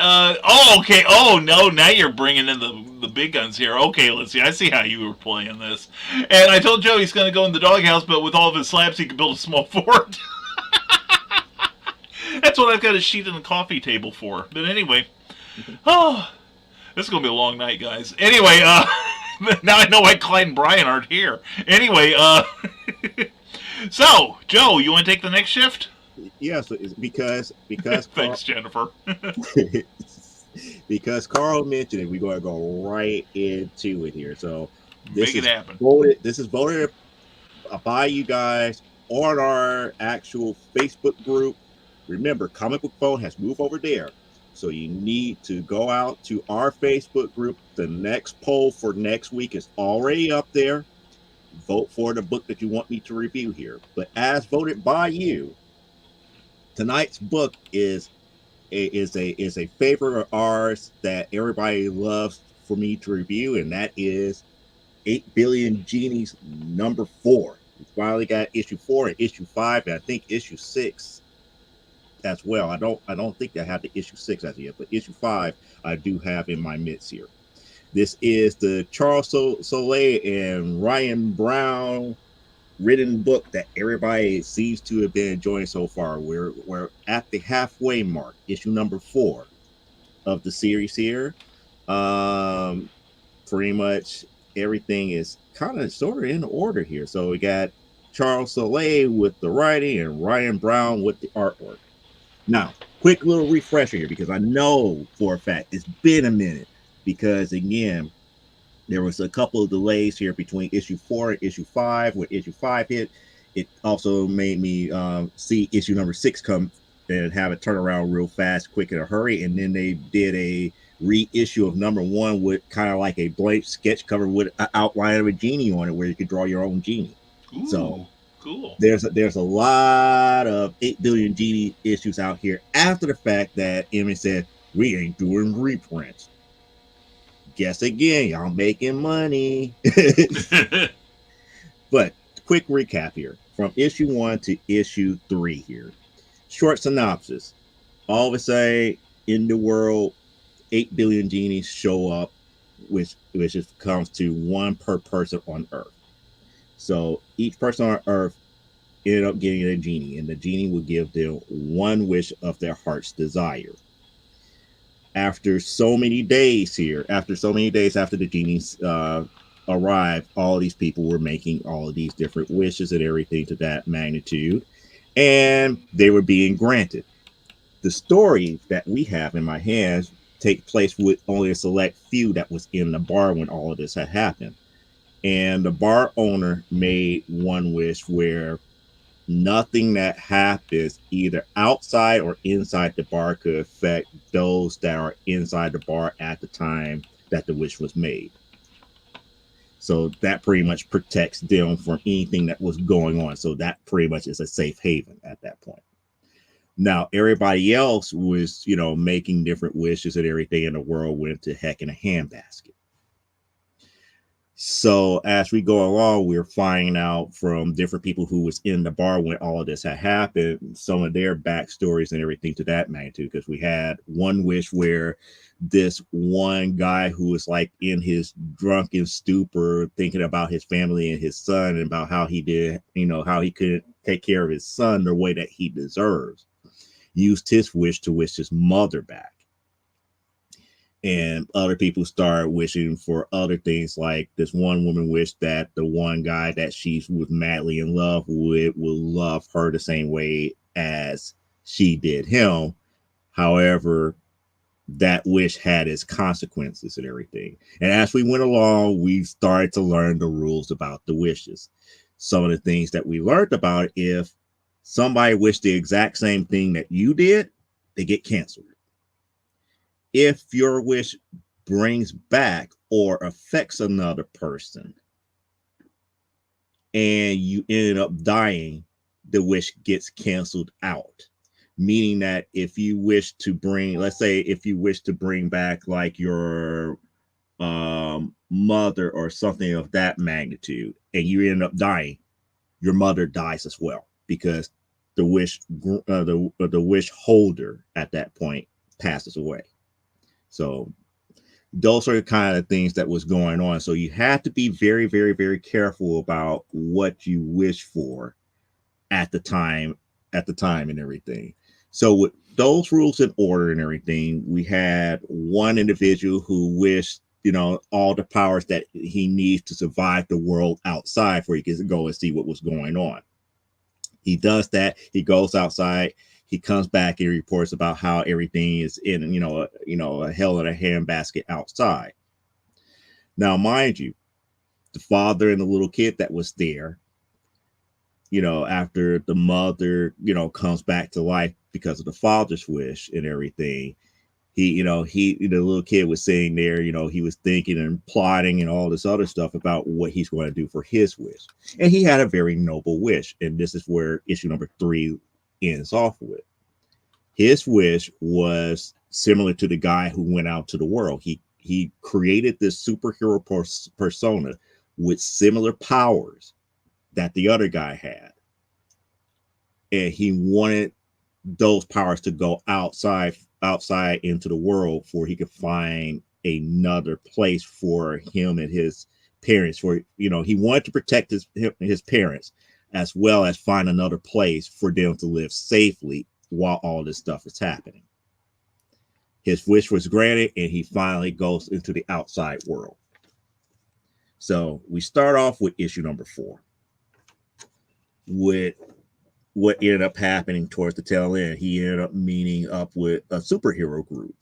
okay. Oh no, now you're bringing in the big guns here. Okay, let's see. I see how you were playing this. And I told Joe he's going to go in the doghouse, but with all of his slabs, he can build a small fort. That's what I've got a sheet and a coffee table for. But anyway, this is going to be a long night, guys. Anyway, now I know why Clyde and Brian aren't here. Anyway, so Joe, you want to take the next shift? Yeah, so it's because Thanks, Jennifer. because Carl mentioned it, we're going to go right into it here. So Make it happen. This is voted by you guys on our actual Facebook group. Remember, Comic Book Phone has moved over there. So you need to go out to our Facebook group. The next poll for next week is already up there. Vote for the book that you want me to review here. But as voted by you, tonight's book is a favorite of ours that everybody loves for me to review, and that is 8 Billion Genies number 4. We finally got issue 4 and issue 5, and I think issue 6 as well. I don't think I have the issue 6 as yet, but issue 5 I do have in my midst here. This is the Charles Soule and Ryan Brown written book that everybody seems to have been enjoying so far. We're at the halfway mark, issue number 4 of the series here. Pretty much everything is kind of sort of in order here. So we got Charles Soule with the writing and Ryan Brown with the artwork. Now, quick little refresher here because I know for a fact it's been a minute. Because again, there was a couple of delays here between issue 4 and issue 5. When issue 5 hit, it also made me see issue number 6 come and have it turn around real fast, quick in a hurry. And then they did a reissue of number 1 with kind of like a blank sketch cover with an outline of a genie on it, where you could draw your own genie. Ooh, so cool. There's a lot of 8 billion genie issues out here after the fact that Image said we ain't doing reprints. Guess again, y'all making money. But quick recap here from issue 1 to issue 3 here. Short synopsis. All of a sudden in the world, 8 billion genies show up, which comes to 1 per person on Earth. So each person on Earth ended up getting a genie, and the genie will give them 1 wish of their heart's desire. After so many days after the genies arrived, all these people were making all of these different wishes and everything to that magnitude, and they were being granted. The story that we have in my hands take place with only a select few that was in the bar when all of this had happened. And the bar owner made 1 wish where nothing that happens either outside or inside the bar could affect those that are inside the bar at the time that the wish was made. So that pretty much protects them from anything that was going on. So that pretty much is a safe haven at that point. Now, everybody else was, making different wishes, and everything in the world went to heck in a handbasket. So as we go along, we're finding out from different people who was in the bar when all of this had happened, some of their backstories and everything to that magnitude. Because we had one wish where this one guy who was like in his drunken stupor, thinking about his family and his son and about how he did, how he couldn't take care of his son the way that he deserves, used his wish to wish his mother back. And other people start wishing for other things, like this one woman wished that the one guy that she was madly in love with would love her the same way as she did him. However, that wish had its consequences and everything. And as we went along, we started to learn the rules about the wishes. Some of the things that we learned about, if somebody wished the exact same thing that you did, they get canceled. If your wish brings back or affects another person and you end up dying, the wish gets canceled out. Meaning that if you wish to bring, let's say, if you wish to bring back like your mother or something of that magnitude, and you end up dying, your mother dies as well, because the wish, the wish holder at that point passes away. So those are the kind of things that was going on. So you have to be very, very, very careful about what you wish for at the time and everything. So with those rules in order and everything, we had one individual who wished, all the powers that he needs to survive the world outside, where he can go and see what was going on. He does that. He goes outside. He comes back and reports about how everything is in, a hell in a handbasket outside. Now, mind you, the father and the little kid that was there, after the mother, comes back to life because of the father's wish and everything, the little kid was sitting there, he was thinking and plotting and all this other stuff about what he's going to do for his wish. And he had a very noble wish. And this is where issue number 3 ends off with. His wish was similar to the guy who went out to the world. He created this superhero persona with similar powers that the other guy had. And he wanted those powers to go outside into the world, for he could find another place for him and his parents. For he wanted to protect his parents, as well as find another place for them to live safely while all this stuff is happening. His wish was granted, and he finally goes into the outside world. So we start off with issue number 4, with what ended up happening towards the tail end. He ended up meeting up with a superhero group.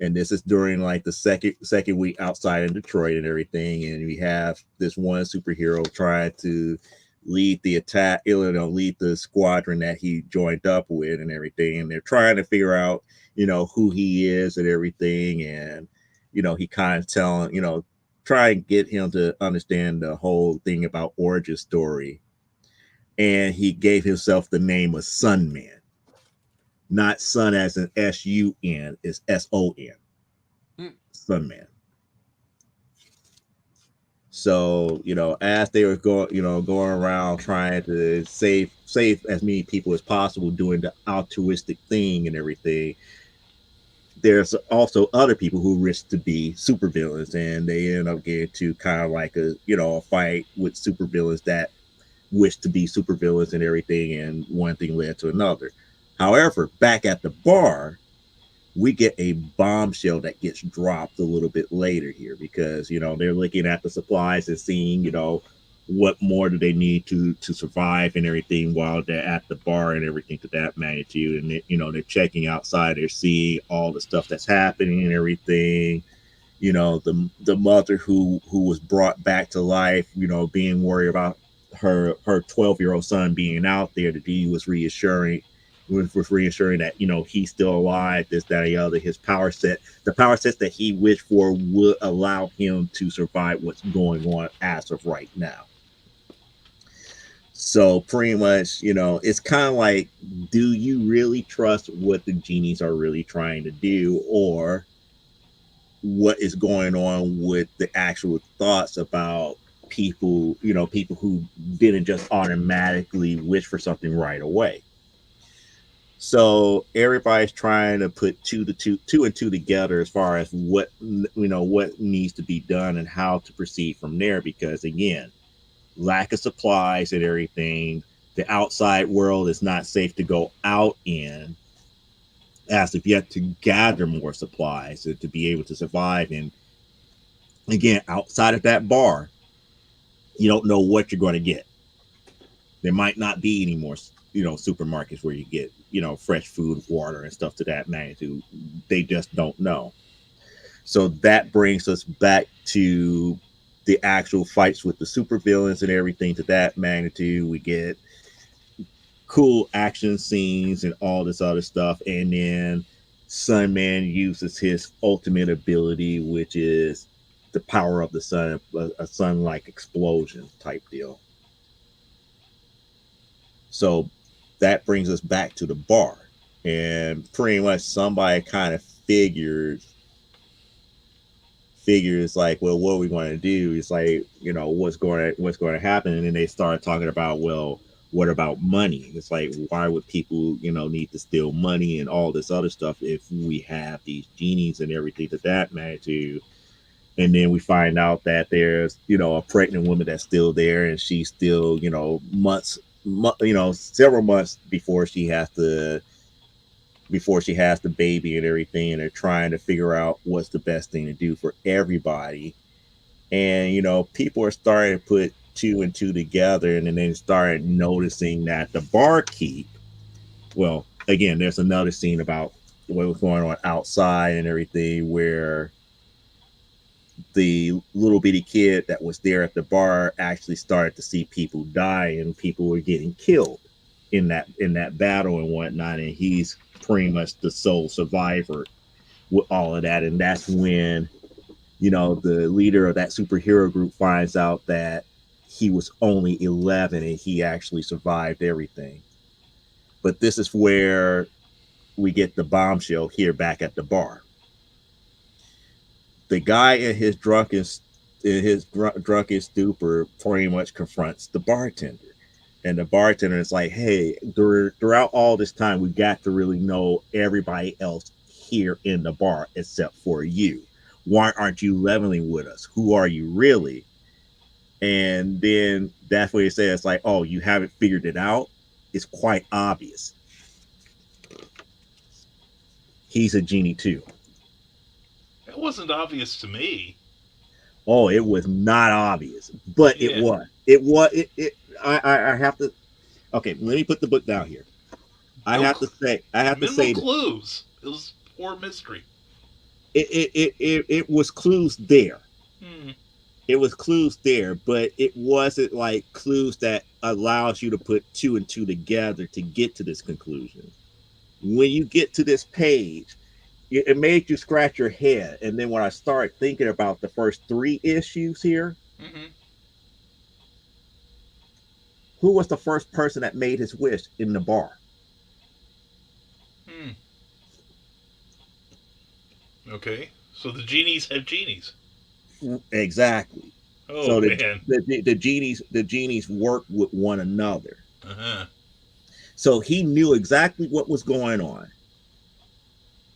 And this is during like the second week outside in Detroit and everything. And we have this one superhero trying to lead the attack, lead the squadron that he joined up with and everything. And they're trying to figure out, who he is and everything. And, he kind of try and get him to understand the whole thing about origin story. And he gave himself the name of Sunman. Not sun as in S-U-N, it's S-O-N. Sunman. So, as they were going around trying to save as many people as possible, doing the altruistic thing and everything, there's also other people who wish to be supervillains, and they end up getting to kind of like a fight with supervillains that wish to be supervillains and everything, and one thing led to another. However, back at the bar, we get a bombshell that gets dropped a little bit later here, because they're looking at the supplies and seeing what more do they need to survive and everything while they're at the bar and everything to that magnitude. And they're checking outside, they're seeing all the stuff that's happening and everything. The mother who was brought back to life, being worried about her 12-year-old son being out there. The D was reassuring that he's still alive, this, that, and the other. His the power sets that he wished for would allow him to survive what's going on as of right now. So pretty much, it's kind of like, do you really trust what the genies are really trying to do, or what is going on with the actual thoughts about people, people who didn't just automatically wish for something right away. So everybody's trying to put two and two together as far as what needs to be done and how to proceed from there. Because again, lack of supplies and everything, the outside world is not safe to go out in, as if you have to gather more supplies to be able to survive. And again, outside of that bar, you don't know what you're going to get. There might not be any more, supermarkets where you get, fresh food, water, and stuff to that magnitude. They just don't know. So that brings us back to the actual fights with the supervillains and everything to that magnitude. We get cool action scenes and all this other stuff. And then Sunman uses his ultimate ability, which is the power of the sun, a sun-like explosion type deal. So that brings us back to the bar, and pretty much somebody kind of figures like, well, what are we going to do? It's like, what's going to happen? And then they start talking about, well, what about money? It's like, why would people, need to steal money and all this other stuff if we have these genies and everything to that magnitude? And then we find out that there's, a pregnant woman that's still there, and she's still, several months before she has the baby and everything. And they're trying to figure out what's the best thing to do for everybody. And, people are starting to put two and two together, and then they started noticing that the barkeep, well, again, there's another scene about what was going on outside and everything, where the little bitty kid that was there at the bar actually started to see people die, and people were getting killed in that battle and whatnot. And he's pretty much the sole survivor with all of that. And that's when, the leader of that superhero group finds out that he was only 11 and he actually survived everything. But this is where we get the bombshell here back at the bar. The guy in his drunken stupor pretty much confronts the bartender. And the bartender is like, hey, throughout all this time, we got to really know everybody else here in the bar except for you. Why aren't you leveling with us? Who are you really? And then that's what he says, it's like, oh, you haven't figured it out? It's quite obvious. He's a genie too. It wasn't obvious to me. Oh, it was not obvious, but Yeah. It was. I have to. Okay, let me put the book down here. I have to say Minimal clues. It was poor mystery. It was clues there. Hmm. It was clues there, but it wasn't like clues that allows you to put two and two together to get to this conclusion. When you get to this page, it made you scratch your head. And then when I started thinking about the first three issues here, who was the first person that made his wish in the bar? Okay, so the genies have genies. Exactly. Oh, so man. the genies work with one another. Uh-huh. So he knew exactly what was going on.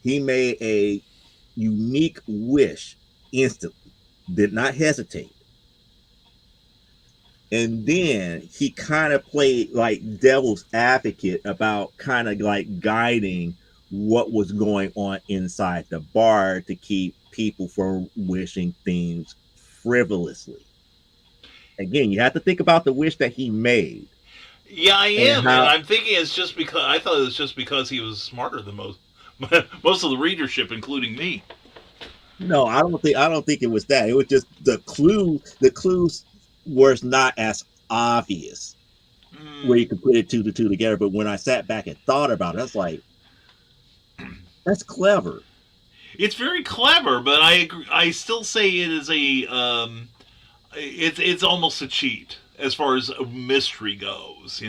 He made a unique wish instantly, did not hesitate. And then he kind of played like devil's advocate about kind of like guiding what was going on inside the bar to keep people from wishing things frivolously. Again, you have to think about the wish that he made. Yeah, I am, and I'm thinking it's just because I thought it was just because he was smarter than most of the readership, including me. No, I don't think it was that. It was just the clues was not as obvious where you could put it two together. But when I sat back and thought about it, I was like, that's clever. It's very clever, but I still say it is it's almost a cheat as far as mystery goes,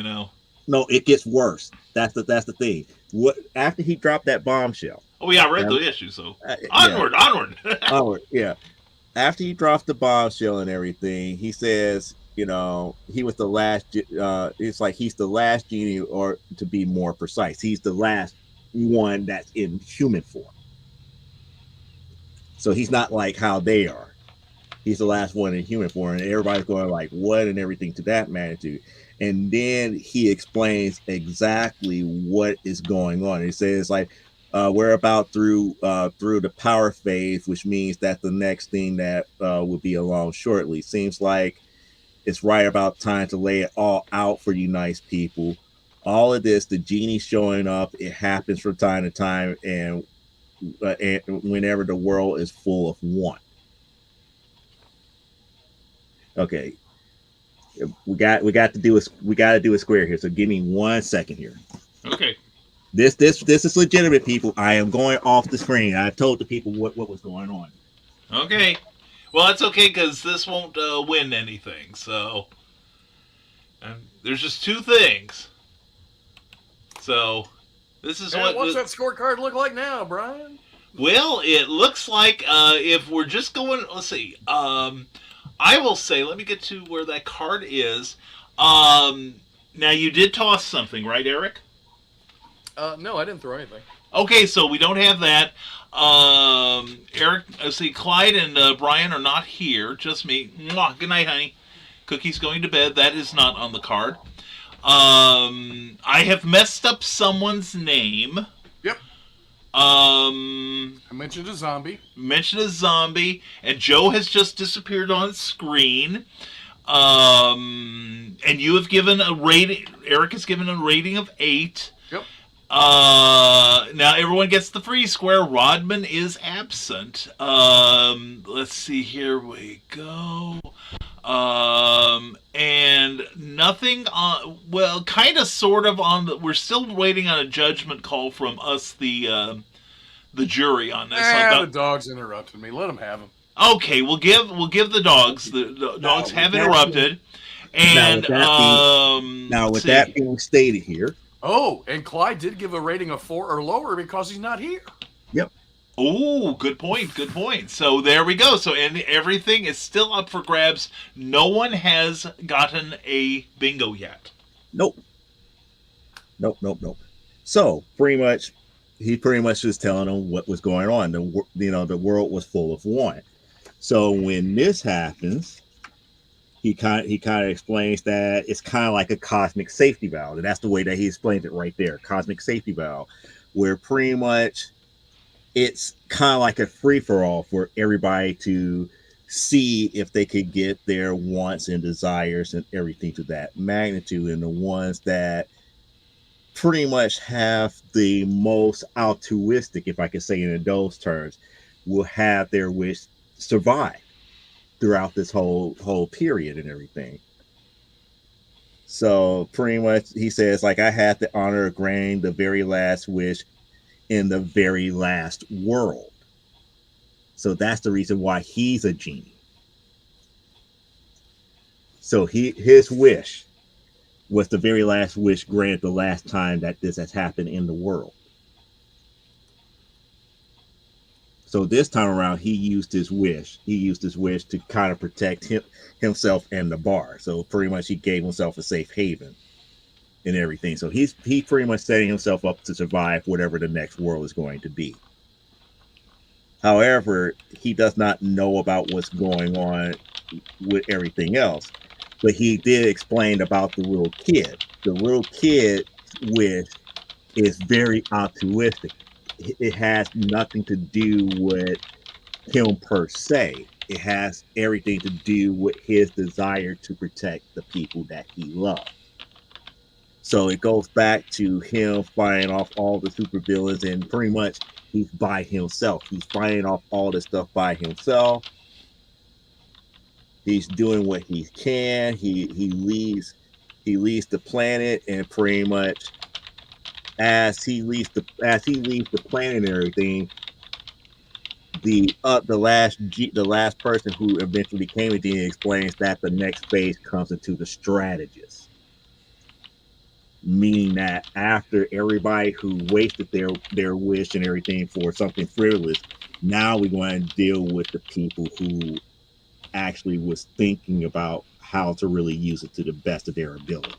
No, it gets worse. That's the thing. What after he dropped that bombshell, Oh yeah, I read the issue. So Yeah. onward. Oh, yeah. After he dropped the bombshell and everything, he says, he was the last. It's like he's the last genie, or to be more precise, he's the last one that's in human form. So he's not like how they are. He's the last one in human form, and everybody's going like, "What?" and everything to that magnitude. And then he explains exactly what is going on. He says like, we're about through the power phase, which means that the next thing that will be along shortly. Seems like it's right about time to lay it all out for you nice people. All of this, the genie showing up, it happens from time to time, and whenever the world is full of one. Okay, we got to do a square here. So give me 1 second here. Okay. This is legitimate, people. I am going off the screen. I told the people what was going on. Okay. Well, that's okay because this won't win anything. So there's just two things. So this is what's that scorecard look like now, Brian? Well, it looks like if we're just going, let's see. I will say, let me get to where that card is. Now you did toss something, right, Eric? No, I didn't throw anything. Okay, so we don't have that. Eric, let's see, Clyde and Brian are not here. Just me. Mwah, good night, honey. Cookie's going to bed. That is not on the card. I have messed up someone's name. Yep. I mentioned a zombie. And Joe has just disappeared on screen. And you have given a rating. Eric has given a rating of 8. Yep. Now everyone gets the free square. Rodman is absent. Let's see. Here we go. And nothing on. Well, kind of, sort of on the. We're still waiting on a judgment call from us, the jury on this. The dogs interrupted me. Let them have them. Okay, we'll give the dogs. The dogs have interrupted. And now with that being stated here. Oh, and Clyde did give a rating of 4 or lower because he's not here. Yep. Oh, good point. So there we go. So and everything is still up for grabs. No one has gotten a bingo yet. Nope. So he pretty much was telling them what was going on. The world was full of one. So when this happens, he kind of explains that it's kind of like a cosmic safety valve, and that's the way that he explains it right there. Cosmic safety valve, where pretty much it's kind of like a free-for-all for everybody to see if they could get their wants and desires and everything to that magnitude. And the ones that pretty much have the most altruistic, if I could say it in those terms, will have their wish survive throughout this whole period and everything. So pretty much he says, like, I had the honor of granting the very last wish in the very last world. So that's the reason why he's a genie. So his wish was the very last wish granted the last time that this has happened in the world. So this time around, he used his wish. He used his wish to kind of protect himself and the bar. So pretty much he gave himself a safe haven and everything. So he's pretty much setting himself up to survive whatever the next world is going to be. However, he does not know about what's going on with everything else. But he did explain about the little kid. The little kid's wish is very altruistic. It has nothing to do with him per se. It has everything to do with his desire to protect the people that he loves. So it goes back to him fighting off all the supervillains, and pretty much he's by himself. He's fighting off all this stuff by himself. He's doing what he can. He leaves the planet, and pretty much as he leaves the planet and everything, the last person who eventually became a genie explains that the next phase comes into the strategist. meaning that after everybody who wasted their wish and everything for something frivolous, now we're going to deal with the people who actually was thinking about how to really use it to the best of their ability.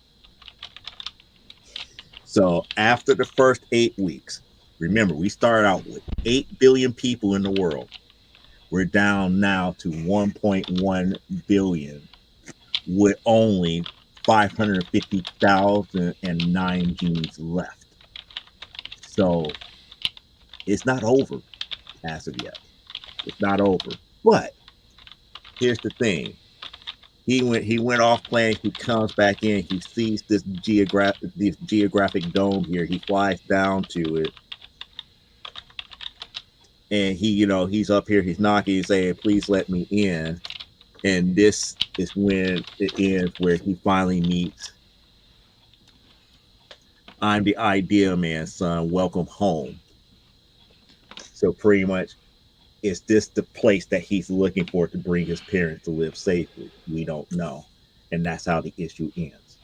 So after the first 8 weeks, remember, we started out with 8 billion people in the world. We're down now to 1.1 billion with only 550,009 genes left. So it's not over as of yet. It's not over. But here's the thing. He went off planet, he comes back in, he sees this geographic dome here, he flies down to it. And he's up here, he's knocking, he's saying, please let me in. And this is when it ends, where he finally meets, I'm the idea man, son, welcome home. So pretty much, is this the place that he's looking for to bring his parents to live safely? We don't know. And that's how the issue ends.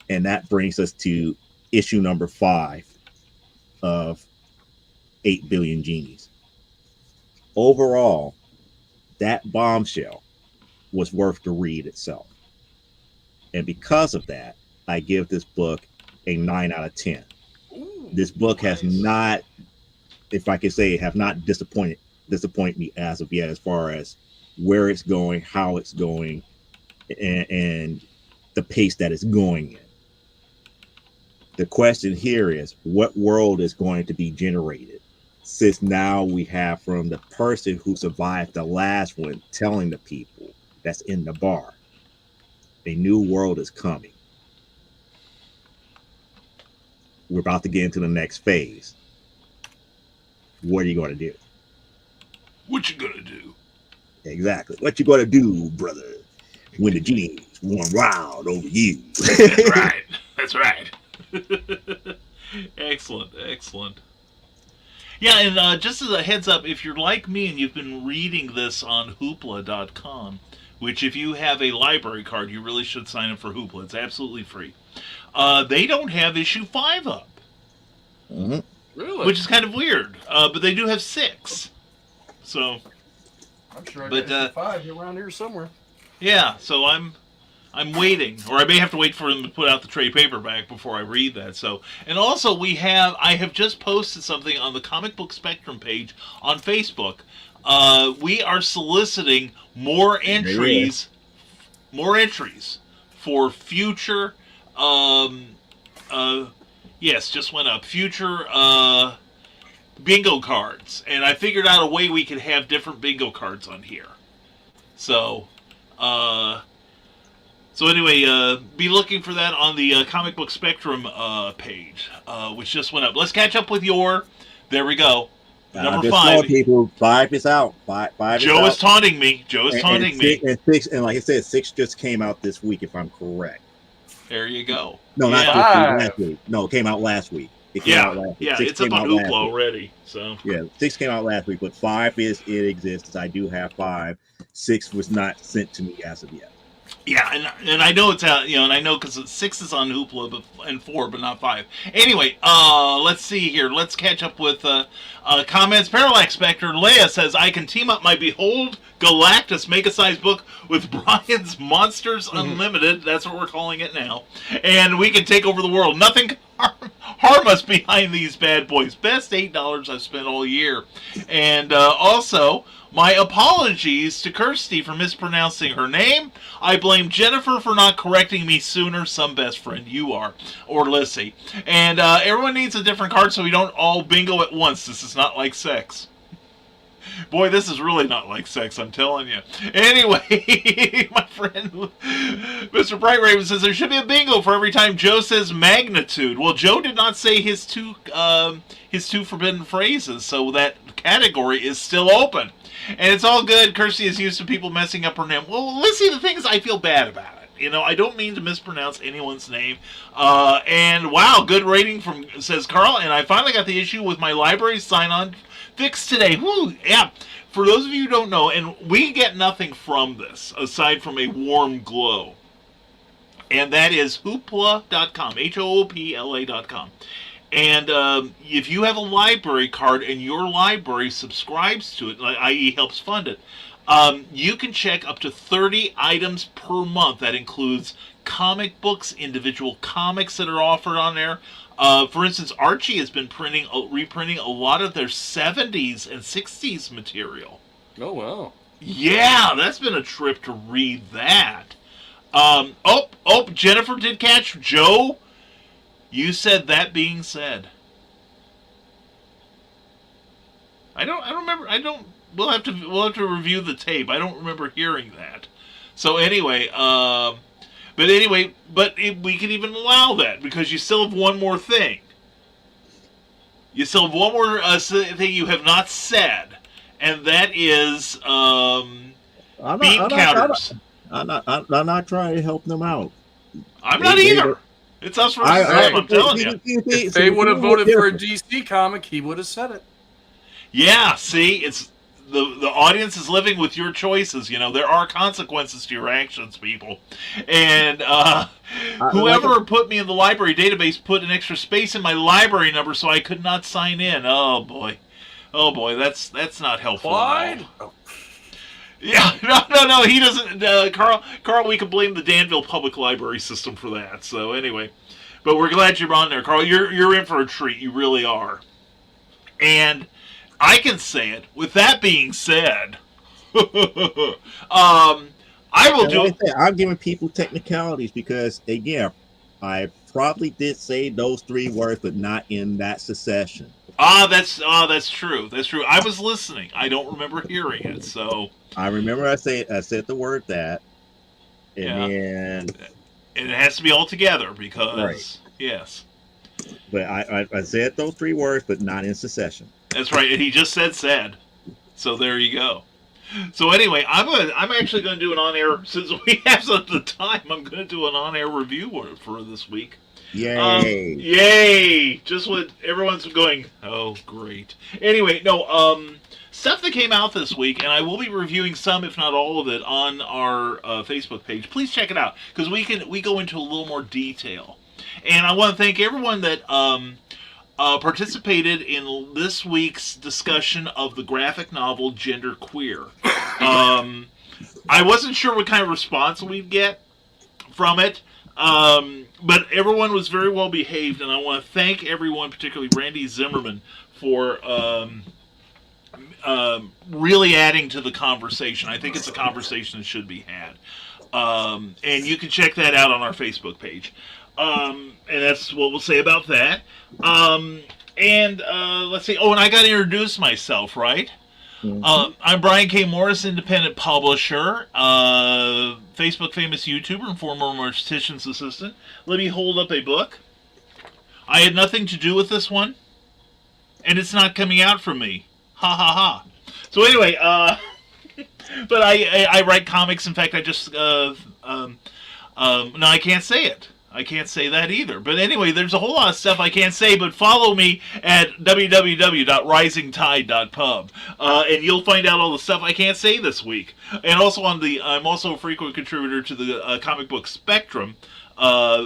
And that brings us to issue number 5 of 8 billion genies. Overall, that bombshell was worth the read itself. And because of that, I give this book a 9 out of 10. Ooh, this book has nice. not, if I can say, have not disappointed me as of yet, as far as where it's going, how it's going, and the pace that it's going in. The question here is, what world is going to be generated? Since now we have from the person who survived the last one telling the people that's in the bar, a new world is coming. We're about to get into the next phase. What are you going to do? What you gonna do? Exactly. What you going to do, brother, when the genies run wild over you? That's right. That's right. Excellent. Yeah, and just as a heads up, if you're like me and you've been reading this on hoopla.com, which if you have a library card, you really should sign up for Hoopla. It's absolutely free. They don't have issue 5 up. Mm-hmm. Really? Which is kind of weird. But they do have 6. So, I'm sure I but, got issue 5 around here somewhere. yeah, so I'm waiting, or I may have to wait for them to put out the trade paperback before I read that. So, and also I have just posted something on the Comic Book Spectrum page on Facebook. We are soliciting more entries for future. Yes, just went up. Future bingo cards, and I figured out a way we could have different bingo cards on here. So, anyway, be looking for that on the Comic Book Spectrum page, which just went up. Let's catch up with your. There we go. Number 5. People, 5 is out. Five Joe is is taunting me. Joe is taunting me. And 6, and like I said, 6 just came out this week, if I'm correct. There you go. No, Yeah. not this week. Last week. No, it came out last week. It came out last week. Yeah, 6 it's up came on out last Hoopla week. already. So Yeah, 6 came out last week, but 5 it exists. I do have 5. 6 was not sent to me as of yet. yeah, and I know it's out, and I know because 6 is on Hoopla, and 4, but not 5. Anyway, let's see here. Let's catch up with comments. Parallax Spectre Leia says, I can team up my Behold Galactus Mega-Size book with Brian's Monsters Unlimited. That's what we're calling it now. And we can take over the world. Nothing can harm us behind these bad boys. Best $8 I've spent all year. And also, my apologies to Kirsty for mispronouncing her name. I blame Jennifer for not correcting me sooner. Some best friend you are. Or Lissy. And everyone needs a different card so we don't all bingo at once. This is not like sex. Boy, this is really not like sex, I'm telling you. Anyway, my friend, Mr. Bright Raven says there should be a bingo for every time Joe says magnitude. Well, Joe did not say his two forbidden phrases, so that category is still open. And it's all good. Kirsty is used to people messing up her name. Well, let's see, the thing is, I feel bad about it. I don't mean to mispronounce anyone's name. And wow, good rating says Carl. And I finally got the issue with my library sign-on fixed today. Woo, yeah. For those of you who don't know, and we get nothing from this aside from a warm glow and that is hoopla.com, HOOPLA.com. And if you have a library card and your library subscribes to it, i.e. helps fund it, you can check up to 30 items per month. That includes comic books, individual comics that are offered on there. For instance, Archie has been reprinting a lot of their 70s and 60s material. Oh, wow. Yeah, that's been a trip to read that. Jennifer did catch Joe. You said that being said. I don't remember. We'll have to review the tape. I don't remember hearing that. So anyway, we can even allow that because you still have one more thing. You still have one more thing you have not said, and that is bean counters. I'm not trying to help them out. I'm not either. It's us versus them, I'm telling you. If they would have voted for a DC comic, he would have said it. Yeah, see, it's the audience is living with your choices. You know, there are consequences to your actions, people. And whoever put me in the library database put an extra space in my library number so I could not sign in. Oh boy, that's not helpful. Clyde? Yeah, no, he doesn't. Carl, we can blame the Danville Public Library system for that. So anyway, but we're glad you're on there, Carl. You're in for a treat. You really are. And I can say it. With that being said, I will do. I'm giving people technicalities because again, I probably did say those 3 words, but not in that succession. That's true. That's true. I was listening. I don't remember hearing it. So I remember I said the word that, and then it has to be all together because right. Yes. But I said those 3 words, but not in succession. That's right. And he just said. So there you go. So anyway, I'm actually going to do an on-air since we have some of the time. I'm going to do an on-air review for this week. Yay! Yay! Just what everyone's going. Oh, great. Anyway, no. Stuff that came out this week, and I will be reviewing some, if not all of it, on our Facebook page. Please check it out because we go into a little more detail. And I want to thank everyone that participated in this week's discussion of the graphic novel Gender Queer. I wasn't sure what kind of response we'd get from it. But everyone was very well behaved, and I want to thank everyone, particularly Randy Zimmerman, for really adding to the conversation. I think it's a conversation that should be had. And you can check that out on our Facebook page. And that's what we'll say about that. Let's see. Oh, and I got to introduce myself, right? Mm-hmm. I'm Brian K. Morris, independent publisher, Facebook famous YouTuber, and former mortician's assistant. Let me hold up a book. I had nothing to do with this one, and it's not coming out from me. Ha ha ha. So anyway, but I write comics. In fact, I just no, I can't say it. I can't say that either. But anyway, there's a whole lot of stuff I can't say, but follow me at www.risingtide.pub. And you'll find out all the stuff I can't say this week. And also I'm also a frequent contributor to the Comic Book Spectrum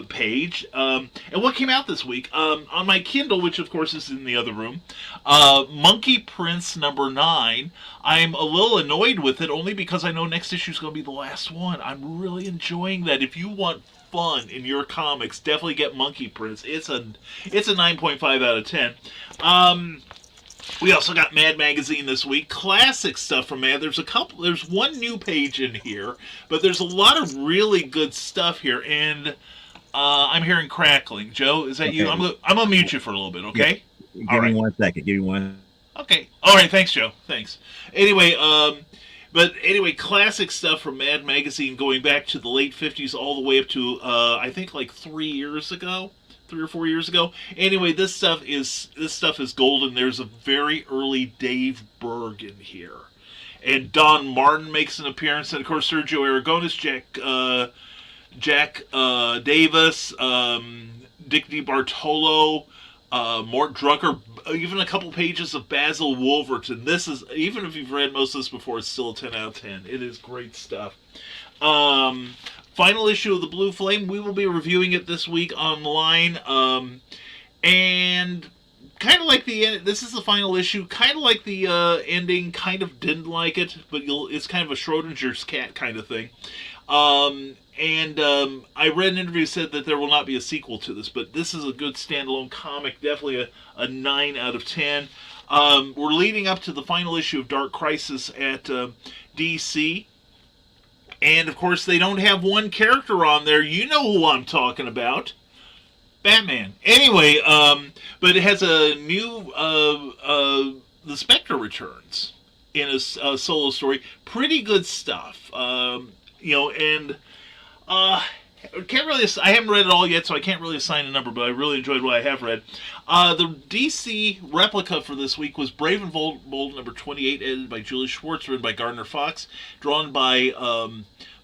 page. And what came out this week? On my Kindle, which of course is in the other room, Monkey Prince #9. I'm a little annoyed with it only because I know next issue is going to be the last one. I'm really enjoying that. If you want fun in your comics, definitely get Monkey Prince. It's a 9.5 out of 10. We also got Mad Magazine this week. Classic stuff from Mad. There's one new page in here, but there's a lot of really good stuff here. And I'm hearing crackling. Joe, is that okay. You? I'm gonna mute you for a little bit, okay? Give me 1 second. Give me one. Okay. All right. Thanks, Joe. Thanks. Anyway, classic stuff from Mad Magazine going back to the late 50s all the way up to, I think like 3 or 4 years ago. Anyway, this stuff is golden. There's a very early Dave Berg in here. And Don Martin makes an appearance. And, of course, Sergio Aragonis, Jack Davis, Dick DiBartolo, Mort Drucker, even a couple pages of Basil Wolverton. This is, even if you've read most of this before, it's still a 10 out of 10. It is great stuff. final issue of the Blue Flame. We will be reviewing it this week online. And kind of like the end, this is the final issue. Kind of like the ending. Kind of didn't like it, but it's kind of a Schrodinger's cat kind of thing. I read an interview that said that there will not be a sequel to this, but this is a good standalone comic. Definitely a 9 out of 10. We're leading up to the final issue of Dark Crisis at DC. And, of course, they don't have one character on there. You know who I'm talking about. Batman. Anyway, but it has a new... The Spectre returns in a solo story. Pretty good stuff. Can't really. I haven't read it all yet, so I can't really assign a number. But I really enjoyed what I have read. The DC replica for this week was Brave and Bold number 28, edited by Julie Schwartz, written by Gardner Fox, drawn by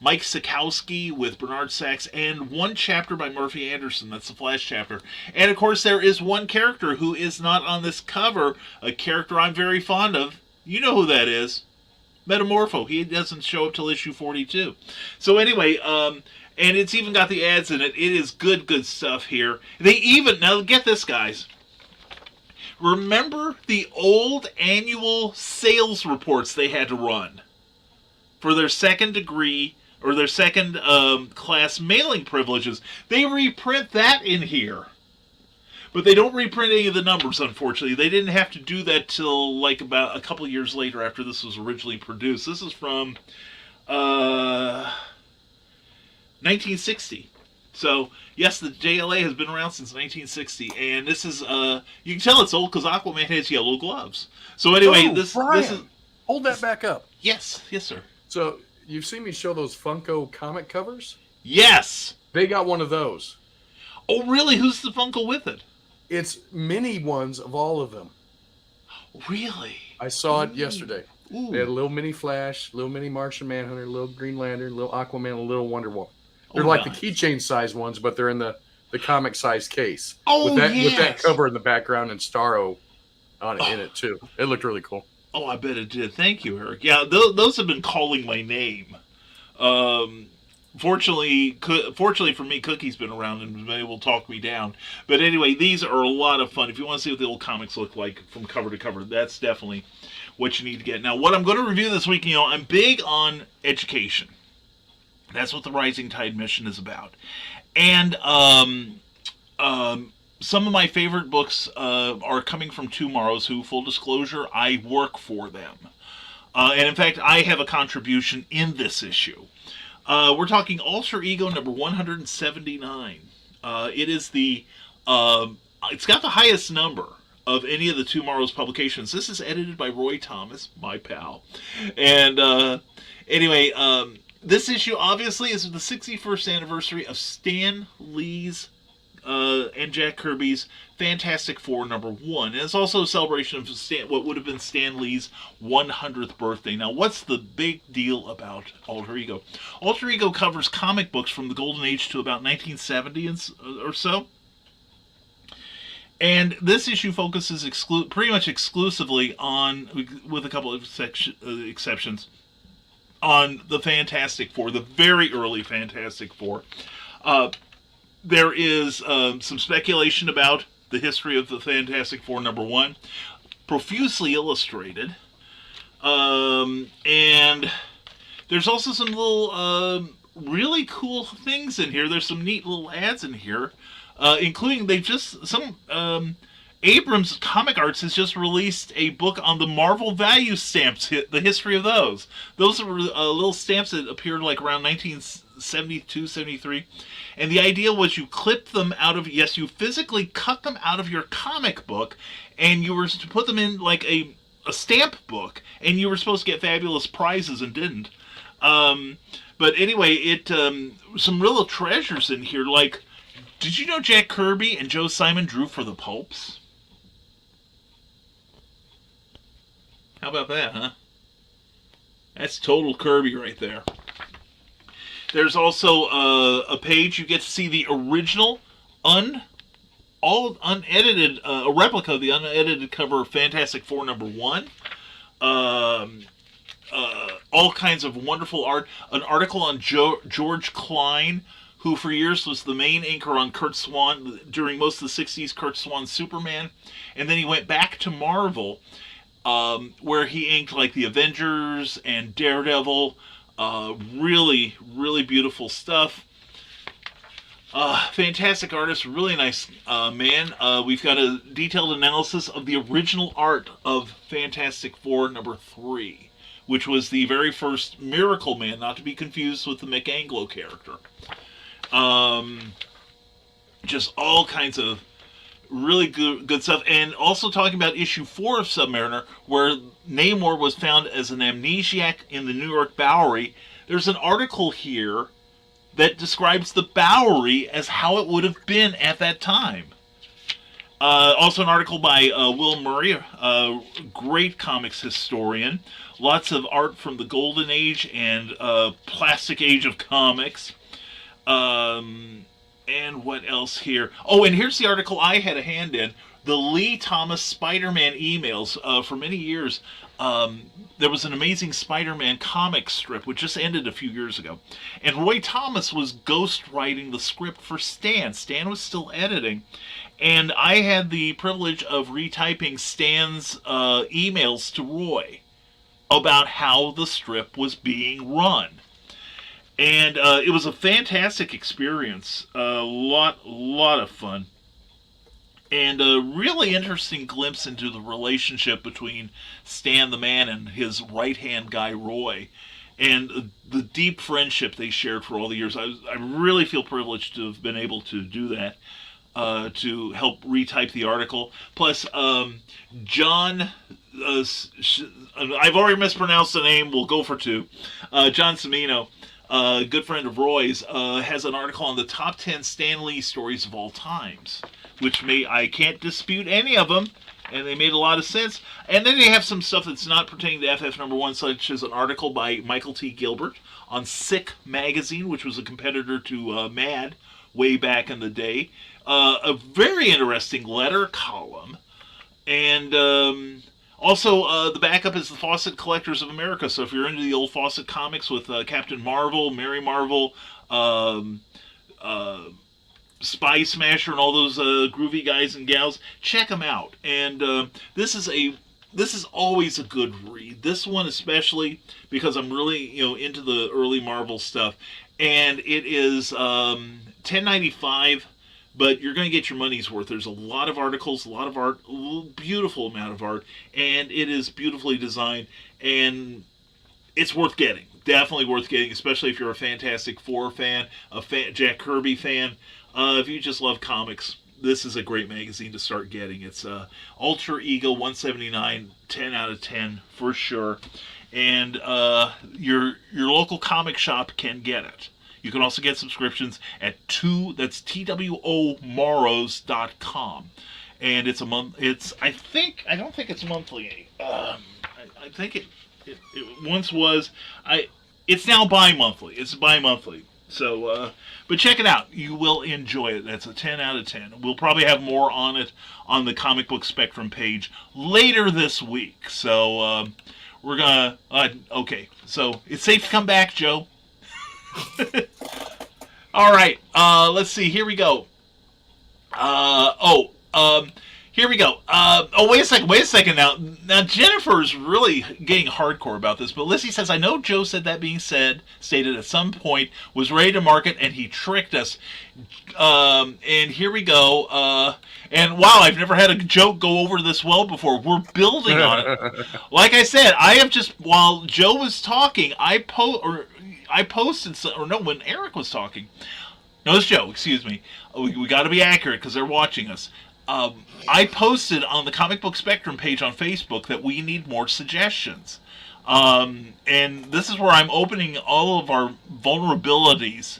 Mike Sikowski with Bernard Sachs, and one chapter by Murphy Anderson. That's the Flash chapter. And of course, there is one character who is not on this cover. A character I'm very fond of. You know who that is. Metamorpho. He doesn't show up till issue 42. So anyway, and it's even got the ads in it. It is good stuff here. Now get this, guys. Remember the old annual sales reports they had to run for their second degree or their second class mailing privileges? They reprint that in here. But they don't reprint any of the numbers, unfortunately. They didn't have to do that till like about a couple years later after this was originally produced. This is from 1960. So, yes, the JLA has been around since 1960. And this is, you can tell it's old because Aquaman has yellow gloves. So anyway, this is... Hold that back up. Yes, sir. So, you've seen me show those Funko comic covers? Yes! They got one of those. Oh, really? Who's the Funko with it? It's mini ones of all of them. Really? I saw it yesterday. Ooh. They had a little mini Flash, little mini Martian Manhunter, little Green Lantern, little Aquaman, a little Wonder Woman. They're like nice. the keychain size ones, but they're in the comic size case. Oh, with that cover in the background and Starro on it in it too. It looked really cool. Oh, I bet it did. Thank you, Eric. Yeah, those have been calling my name. Fortunately for me, Cookie's been around and been able to talk me down. But anyway, these are a lot of fun. If you want to see what the old comics look like from cover to cover, that's definitely what you need to get. Now, what I'm going to review this week, I'm big on education. That's what the Rising Tide mission is about. And some of my favorite books are coming from Tomorrow's Who. Full disclosure, I work for them. And in fact, I have a contribution in this issue. We're talking Alter Ego number 179. It is it's got the highest number of any of the Tomorrow's publications. This is edited by Roy Thomas, my pal. And anyway, this issue obviously is the 61st anniversary of Stan Lee's and Jack Kirby's Fantastic Four number 1. And it's also a celebration of what would have been Stan Lee's 100th birthday. Now, what's the big deal about Alter Ego? Alter Ego covers comic books from the Golden Age to about 1970 or so. And this issue focuses pretty much exclusively on, with a couple of exceptions, on the Fantastic Four, the very early Fantastic Four. There is some speculation about the history of the Fantastic Four number 1, profusely illustrated. And there's also some little really cool things in here. There's some neat little ads in here, including Abrams Comic Arts has just released a book on the Marvel value stamps, the history of those. Those are little stamps that appeared like around 1972, 73. And the idea was you clipped them out of, you physically cut them out of your comic book, and you were to put them in like a stamp book, and you were supposed to get fabulous prizes and didn't. But anyway, some real treasures in here. Like, did you know Jack Kirby and Joe Simon drew for the Popes? How about that, huh? That's total Kirby right there. There's also a page you get to see the original, unedited, a replica of the unedited cover of Fantastic Four number 1. all kinds of wonderful art. An article on George Klein, who for years was the main inker on Kurt Swan during most of the 60s, Kurt Swan's Superman. And then he went back to Marvel, where he inked like the Avengers and Daredevil. Really, really beautiful stuff. Fantastic artist, really nice man. We've got a detailed analysis of the original art of Fantastic Four #3, which was the very first Miracle Man, not to be confused with the Mick Anglo character. Just all kinds of really good stuff. And also talking about issue 4 of Submariner, where Namor was found as an amnesiac in the New York Bowery. There's an article here that describes the Bowery as how it would have been at that time. Also an article by Will Murray, a great comics historian. Lots of art from the Golden Age and Plastic Age of comics. And what else here? Oh, and here's the article I had a hand in. The Lee Thomas Spider-Man emails. For many years, there was an amazing Spider-Man comic strip, which just ended a few years ago. And Roy Thomas was ghostwriting the script for Stan. Stan was still editing. And I had the privilege of retyping Stan's emails to Roy about how the strip was being run. And it was a fantastic experience. A lot of fun. And a really interesting glimpse into the relationship between Stan the Man and his right-hand guy, Roy. And the deep friendship they shared for all the years. I really feel privileged to have been able to do that, to help retype the article. Plus, John... I've already mispronounced the name. We'll go for 2. John Cimino, a good friend of Roy's, has an article on the top 10 Stan Lee stories of all times, which I can't dispute any of them, and they made a lot of sense. And then they have some stuff that's not pertaining to FF #1, such as an article by Michael T. Gilbert on Sick magazine, which was a competitor to Mad way back in the day. A very interesting letter column. And also, the backup is the Fawcett Collectors of America. So if you're into the old Fawcett comics with Captain Marvel, Mary Marvel, Spy Smasher, and all those groovy guys and gals, check them out. And this is always a good read. This one especially, because I'm really into the early Marvel stuff. And it is $10.95. But you're going to get your money's worth. There's a lot of articles, a lot of art, a beautiful amount of art, and it is beautifully designed, and it's worth getting. Definitely worth getting, especially if you're a Fantastic Four fan, Jack Kirby fan. If you just love comics, this is a great magazine to start getting. It's Alter Ego 179, 10 out of 10 for sure. And your local comic shop can get it. You can also get subscriptions at twomorrows.com, and it's a month. I don't think it's monthly. I think it once was. It's now bi-monthly. It's bi-monthly. So, but check it out. You will enjoy it. That's a 10 out of 10. We'll probably have more on it on the Comic Book Spectrum page later this week. So we're gonna. Okay. So it's safe to come back, Joe. All right, let's see. Here we go. Here we go. Wait a second now. Now, Jennifer's really getting hardcore about this, but Lizzie says, I know Joe said that being stated at some point, was ready to market, and he tricked us. And here we go. And wow, I've never had a joke go over this well before. We're building on it. Like I said, I have just, while Joe was talking, I posted, when Eric was talking. No, it's Joe, excuse me. We got to be accurate because they're watching us. I posted on the Comic Book Spectrum page on Facebook that we need more suggestions. And this is where I'm opening all of our vulnerabilities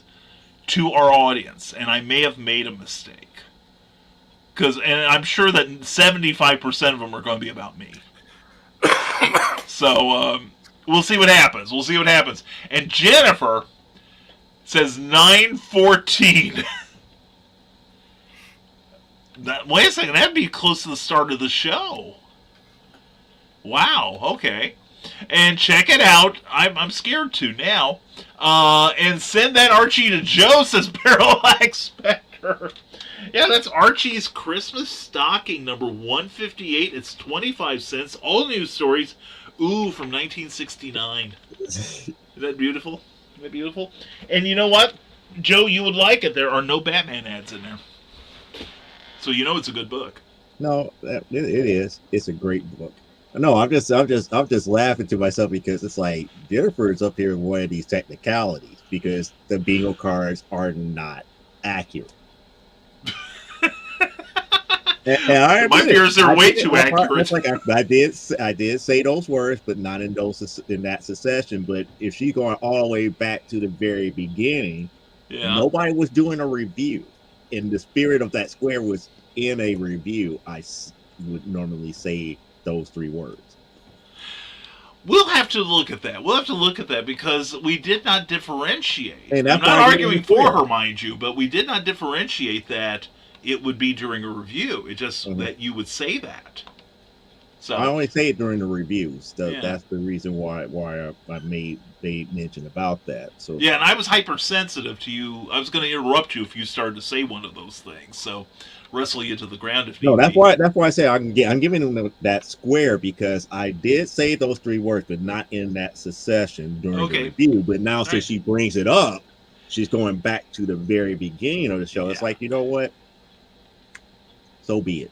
to our audience. And I may have made a mistake. And I'm sure that 75% of them are going to be about me. So, we'll see what happens. And Jennifer says 9:14. Wait a second. That'd be close to the start of the show. Wow. Okay. and check it out. I'm scared to now. And send that Archie to Joe, says Parallax Spectre. Yeah, that's Archie's Christmas stocking, number 158. It's 25 cents. All news stories. Ooh, from 1969. Is that beautiful? Isn't that beautiful? And you know what? Joe, you would like it. There are no Batman ads in there. So you know it's a good book. No, it is. It's a great book. No, I'm just laughing to myself because it's like Jennifer's up here in one of these technicalities because the bingo cards are not accurate. and My fears are way too accurate. Like I did say those words, but not in that succession. But if she's going all the way back to the very beginning, nobody was doing a review. In the spirit of that square was in a review, I would normally say those three words. We'll have to look at that. Because we did not differentiate. And I'm not arguing for her, mind you, but we did not differentiate that it would be during a review. It just that you would say that. So I only say it during the reviews. That's the reason why I made mention about that. So yeah, and I was hypersensitive to you. I was going to interrupt you if you started to say one of those things. So wrestle you to the ground if no. That's why I say I'm giving them that square because I did say those three words, but not in that succession during the review. But now since she brings it up, she's going back to the very beginning of the show. It's like, you know what? So be it.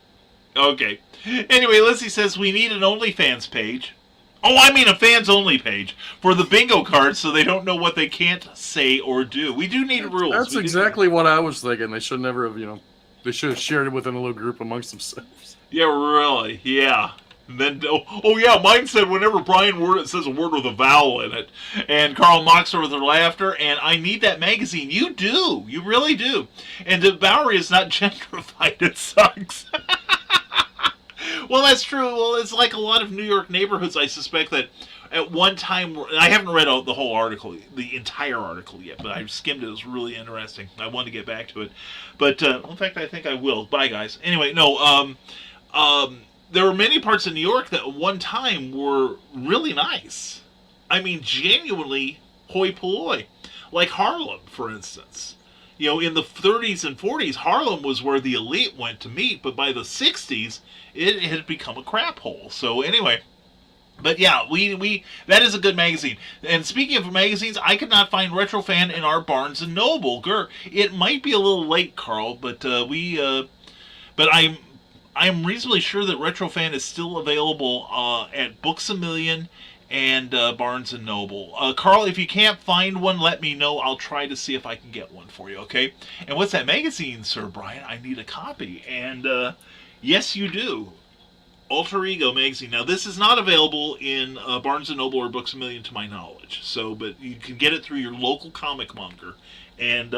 Okay. Anyway, Lizzie says we need an OnlyFans page. Oh, I mean a fans-only page for the bingo cards so they don't know what they can't say or do. We do need rules. That's exactly what I was thinking. They should never have, they should have shared it within a little group amongst themselves. Yeah, really. Yeah. And then, mine said whenever Brian says a word with a vowel in it, and Carl mocks her with her laughter, and I need that magazine. You do. You really do. And the Bowery is not gentrified. It sucks. Well, that's true. Well, it's like a lot of New York neighborhoods, I suspect that at one time, I haven't read the whole article, the entire article yet, but I skimmed it. It was really interesting. I wanted to get back to it. But, in fact, I think I will. Bye, guys. Anyway, no, there were many parts of New York that at one time were really nice. I mean, genuinely hoi polloi. Like Harlem, for instance. In the 30s and 40s, Harlem was where the elite went to meet, but by the 60s, it had become a crap hole. So anyway, but yeah, we that is a good magazine. And speaking of magazines, I could not find Retrofan in our Barnes and Noble. It might be a little late, Carl, but I'm reasonably sure that Retrofan is still available at Books A Million and Barnes & Noble. Carl, if you can't find one, let me know. I'll try to see if I can get one for you, okay? And what's that magazine, Sir Brian? I need a copy. And yes, you do. Alter Ego magazine. Now, this is not available in Barnes & Noble or Books A Million to my knowledge. But you can get it through your local comic monger. And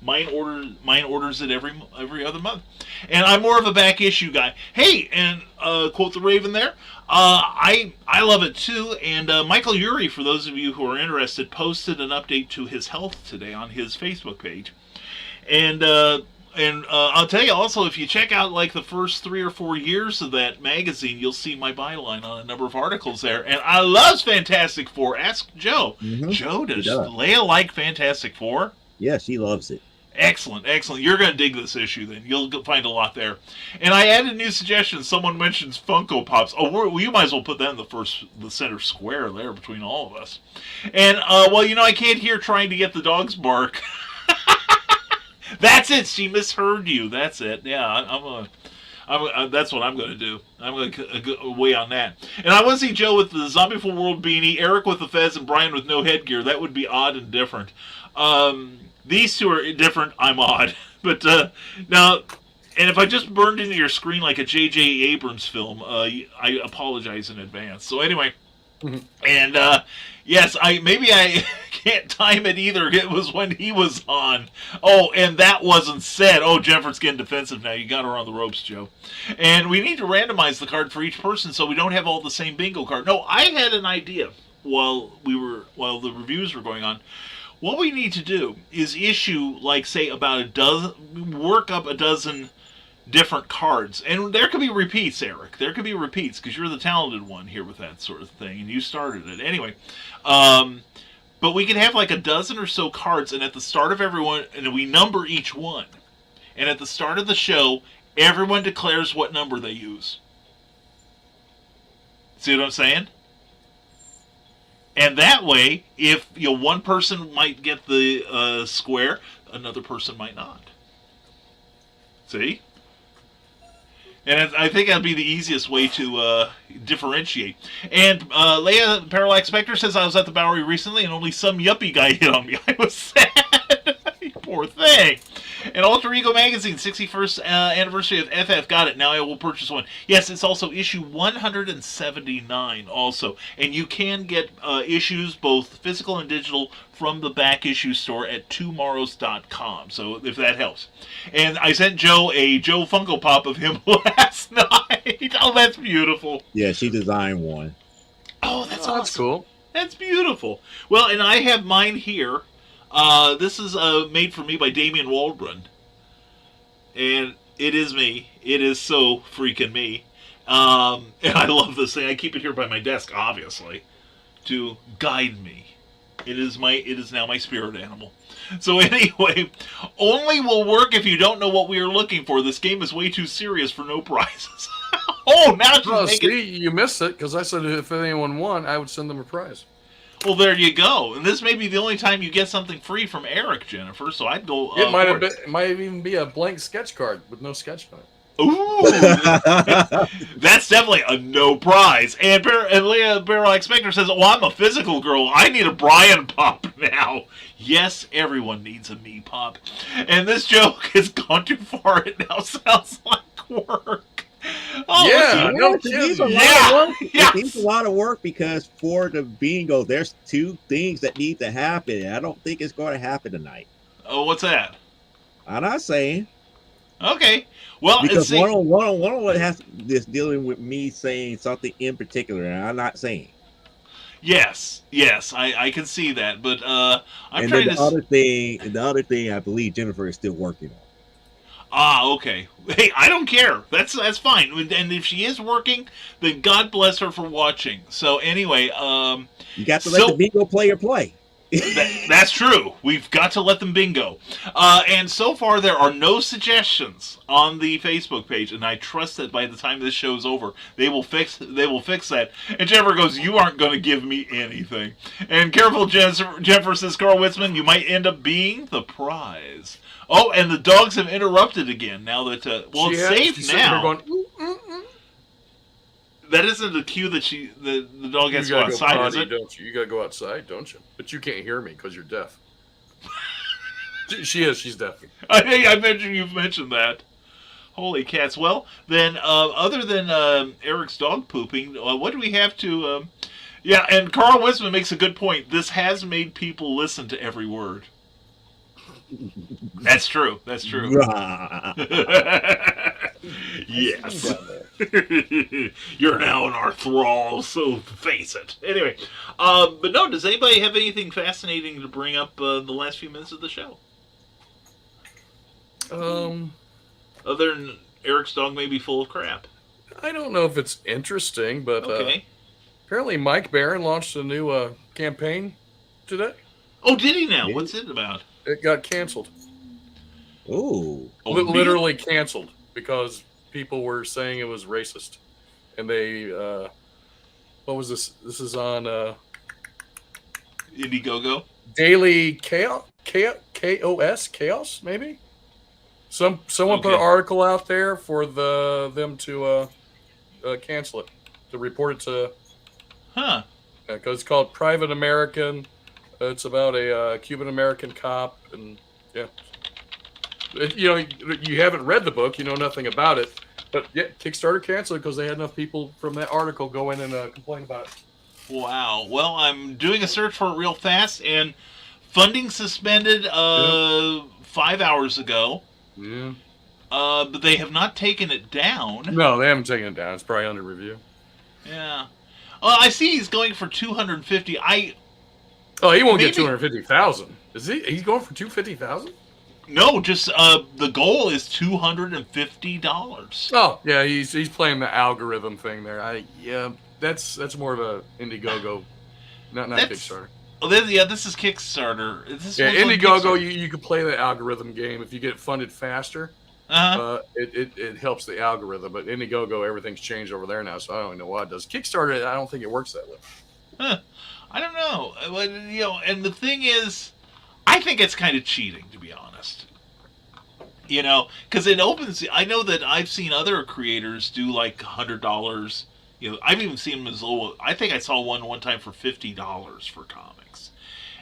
mine orders it every other month. And I'm more of a back issue guy. Hey, and quote the Raven there. I love it too. And Michael Urey, for those of you who are interested, posted an update to his health today on his Facebook page. And I'll tell you also, if you check out like the first 3 or 4 years of that magazine, you'll see my byline on a number of articles there. And I love Fantastic Four. Ask Joe. Mm-hmm. Joe, does Leia like Fantastic Four? Yeah, she loves it. Excellent. You're going to dig this issue then. You'll find a lot there. And I added new suggestions. Someone mentions Funko Pops. Oh, you might as well put that in the center square there between all of us. And, I can't hear trying to get the dogs bark. That's it. She misheard you. That's it. Yeah, that's what I'm going to do. I'm going to go away on that. And I want to see Joe with the Zombieful World beanie, Eric with the fez, and Brian with no headgear. That would be odd and different. These two are different. I'm odd. But now, and if I just burned into your screen like a J.J. Abrams film, I apologize in advance. So anyway, and yes, I can't time it either. It was when he was on. Oh, and that wasn't said. Oh, Jeffer's getting defensive now. You got her on the ropes, Joe. And we need to randomize the card for each person so we don't have all the same bingo card. No, I had an idea while the reviews were going on. What we need to do is issue, like, say, work up a dozen different cards. And there could be repeats, Eric. There could be repeats, because you're the talented one here with that sort of thing, and you started it. Anyway, but we could have like a dozen or so cards, and at the start of everyone, and we number each one. And at the start of the show, everyone declares what number they use. See what I'm saying? And that way, if one person might get the square, another person might not. See? And I think that'd be the easiest way to differentiate. And Leia Parallax Spectre says, I was at the Bowery recently and only some yuppie guy hit on me. I was sad. Poor thing. And Alter Ego Magazine, 61st anniversary of FF. Got it. Now I will purchase one. Yes, it's also issue 179 also. And you can get issues, both physical and digital, from the back issue store at tomorrows.com. So if that helps. And I sent Joe a Joe Funko Pop of him last night. Oh, that's beautiful. Yeah, she designed one. Oh, that's awesome. That's cool. That's beautiful. Well, and I have mine here. This is made for me by Damian Waldron. And it is me. It is so freaking me. And I love this thing. I keep it here by my desk, obviously, to guide me. It is now my spirit animal. So anyway, only will work if you don't know what we are looking for. This game is way too serious for no prizes. Oh, now Oh, see, you missed it, because I said if anyone won, I would send them a prize. Well, there you go. And this may be the only time you get something free from Eric, Jennifer. So I'd go. It might have been. It might even be a blank sketch card with no sketch on it. Ooh, that's definitely a no prize. And Leah Barrel Spectre says, "Well, I'm a physical girl. I need a Brian pop now." Yes, everyone needs a me pop. And this joke has gone too far. It now sounds like work. Oh, yeah, no It needs a kidding. lot of work. Yes. It needs a lot of work because for the bingo, there's two things that need to happen. And I don't think it's going to happen tonight. Oh, what's that? I'm not saying. Okay. Well, Because see, one has this dealing with me saying something in particular, and I'm not saying. yes, I can see that, but I'm And trying then to. the other thing, I believe Jennifer is still working on. Ah, okay. Hey, I don't care. That's fine. And if she is working, then God bless her for watching. So anyway, You got to let the bingo player play. that's true. We've got to let them bingo. And so far, there are no suggestions on the Facebook page, and I trust that by the time this show's over, they will fix that. And Jennifer goes, "You aren't going to give me anything." And careful, Jennifer says, "Carl Witzman, you might end up being the prize." Oh, and the dogs have interrupted again. Now that it's safe now. Going, ooh, ooh, ooh. That isn't the cue that the dog has to go You gotta outside, potty, is it? don't you? You gotta go outside, don't you? But you can't hear me because you're deaf. She's deaf. I think you've mentioned that. Holy cats! Well, then, other than Eric's dog pooping, what do we have to? Yeah, and Carl Wisman makes a good point. This has made people listen to every word. That's true. That's true. Yes. You're now in our thrall, so face it. Anyway, but no, does anybody have anything fascinating to bring up the last few minutes of the show? Other than Eric's dog may be full of crap. I don't know if it's interesting, but Okay. apparently Mike Barron launched a new campaign today. Oh, did he now? Yeah. What's it about? It got canceled. Ooh. Oh, Literally canceled because people were saying it was racist. And they, what was this? This is on Indiegogo? Daily Chaos, Chaos, maybe? Someone put an article out there for them to cancel it, to report it to, Huh. because it's called Private American. It's about a Cuban American cop, and yeah, you haven't read the book, you know nothing about it, but yeah, Kickstarter canceled because they had enough people from that article go in and complain about it. Wow. Well, I'm doing a search for it real fast, and funding suspended 5 hours ago. Yeah. But they have not taken it down. No, they haven't taken it down. It's probably under review. Yeah. I see he's going for 250. Oh, he won't Maybe. get 250,000. Is he? He's going for 250,000? No, just the goal is $250. Oh yeah, he's playing the algorithm thing there. That's more of a Indiegogo, not Kickstarter. Oh, this is Kickstarter. Indiegogo, you can play the algorithm game. If you get it funded faster, Uh-huh. it helps the algorithm. But Indiegogo, everything's changed over there now, so I don't even know what it does. Kickstarter, I don't think it works that way. Huh. I don't know. And the thing is, I think it's kind of cheating, to be honest. Because it opens. I know that I've seen other creators do like $100. I've even seen them as low. I think I saw one time for $50 for comics,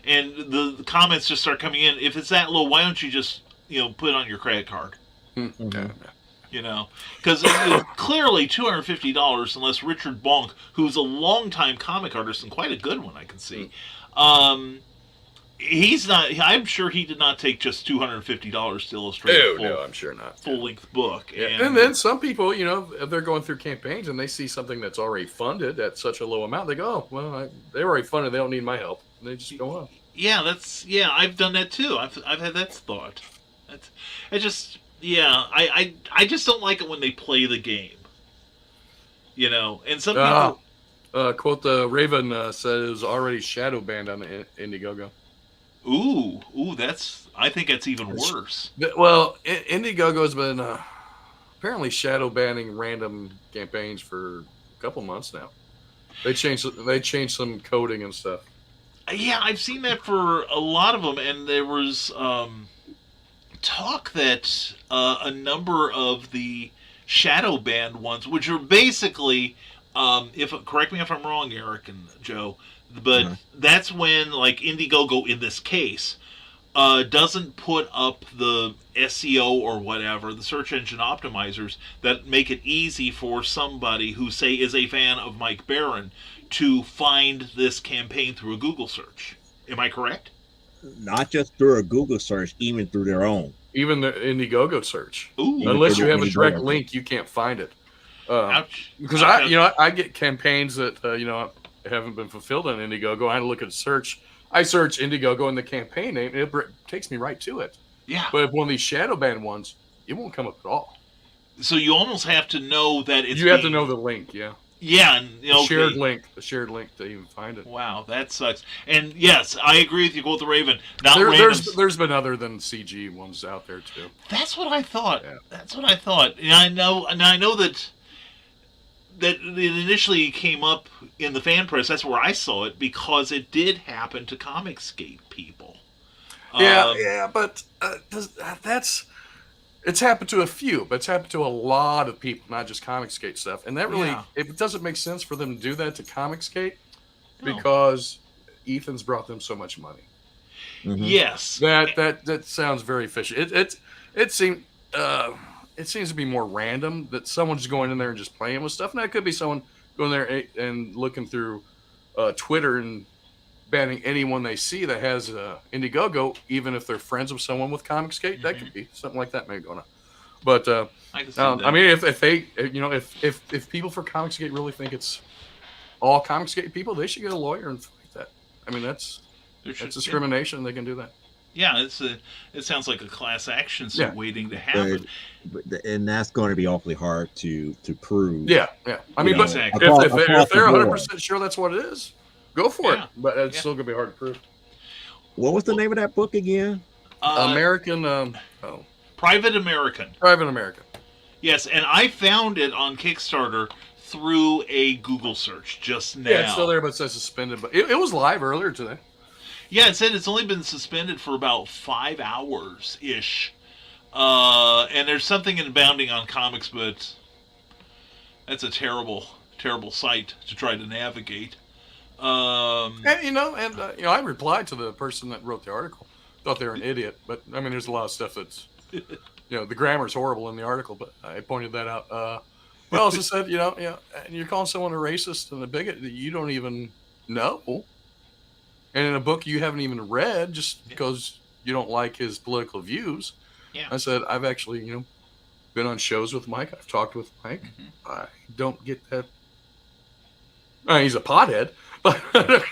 and the comments just start coming in. If it's that low, why don't you just put it on your credit card? Because clearly $250, unless Richard Bonk, who's a longtime comic artist and quite a good one, I can see. He's not. I'm sure he did not take just $250 to illustrate I'm sure not. Full-length book. Yeah. And then some people, if they're going through campaigns and they see something that's already funded at such a low amount, they go, "Oh, well, they already funded. They don't need my help." And they just go on. Yeah, I've done that too. I've had that thought. I just just don't like it when they play the game. And some people. Quote the Raven said it was already shadow banned on the Indiegogo. Ooh, I think that's even worse. Well, Indiegogo's been apparently shadow banning random campaigns for a couple months now. They changed some coding and stuff. Yeah, I've seen that for a lot of them, and there was talk that a number of the shadow banned ones, which are basically, correct me if I'm wrong, Eric and Joe, but that's when, like, Indiegogo in this case doesn't put up the SEO or whatever, the search engine optimizers that make it easy for somebody who, say, is a fan of Mike Barron to find this campaign through a Google search. Am I correct? Not just through a Google search, even through their own. Even the Indiegogo search. Ooh. Unless you have a direct link, you can't find it. Ouch. Because I get campaigns that haven't been fulfilled on Indiegogo. I look at a search. I search Indiegogo in the campaign name, and it takes me right to it. Yeah. But if one of these shadow banned ones, it won't come up at all. So you almost have to know that it's. You have to know the link, yeah. Yeah, and the shared link to even find it. Wow, that sucks. And yes, I agree with you. Go with the Raven. There's been other than CG ones out there too. That's what I thought. Yeah. That's what I thought. And I know that it initially came up in the fan press. That's where I saw it because it did happen to Comicsgate people. But it's happened to a few, but it's happened to a lot of people, not just Comicsgate stuff. And that really, it doesn't make sense for them to do that to Comicsgate because Ethan's brought them so much money. Mm-hmm. Yes, that sounds very fishy. It seems to be more random that someone's going in there and just playing with stuff. And that could be someone going there and looking through Twitter and banning anyone they see that has Indiegogo, even if they're friends with someone with Comicsgate. Mm-hmm. That could be something like that maybe going on. But I mean, if they, if people for Comicsgate really think it's all Comicsgate people, they should get a lawyer and fight that. I mean, that's discrimination. Yeah. They can do that. Yeah, it sounds like a class action suit waiting to happen. And that's going to be awfully hard to prove. Yeah. I mean, but if they're 100% sure that's what it is, go for it. But it's still going to be hard to prove. What was the name of that book again? American. Private American. Private American. Yes, and I found it on Kickstarter through a Google search just now. Yeah, it's still there, but it says suspended. But it was live earlier today. Yeah, it said it's only been suspended for about 5 hours-ish. And there's something in Bounding on Comics, but that's a terrible, terrible site to try to navigate. I replied to the person that wrote the article. Thought they were an idiot, but I mean, there's a lot of stuff that's, the grammar's horrible in the article, but I pointed that out. I also said, and you're calling someone a racist and a bigot that you don't even know. And in a book you haven't even read just because you don't like his political views. Yeah. I said, I've actually, been on shows with Mike. I've talked with Mike. Mm-hmm. I don't get that. He's a pothead, I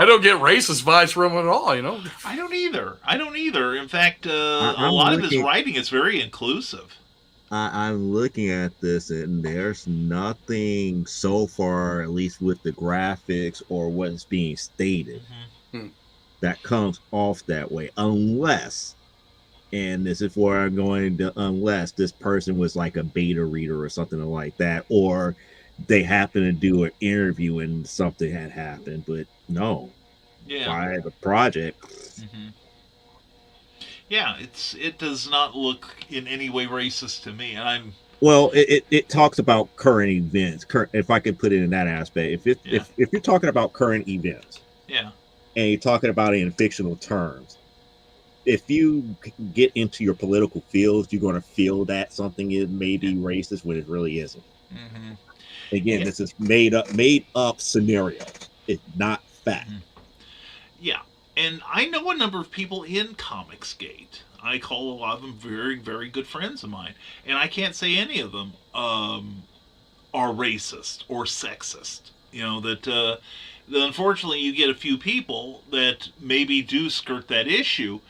don't get racist vibes from him at all, you know? I don't either. In fact, a I'm lot of his looking- writing is very inclusive. I'm looking at this, and there's nothing so far, at least with the graphics or what's being stated, that comes off that way, unless, and this is where I'm going to, unless this person was like a beta reader or something like that, or they happen to do an interview and something had happened, but no, Yeah. by the project. Yeah, it does not look in any way racist to me, and Well, it talks about current events. If I could put it in that aspect, if you're talking about current events, yeah. and you're talking about it in fictional terms, if you get into your political fields, you're going to feel that something is maybe racist when it really isn't. Again, this is made up scenario. It's not fact. Yeah, and I know a number of people in Comicsgate. I call a lot of them very, very good friends of mine, and I can't say any of them are racist or sexist. You know, that unfortunately you get a few people that maybe do skirt that issue,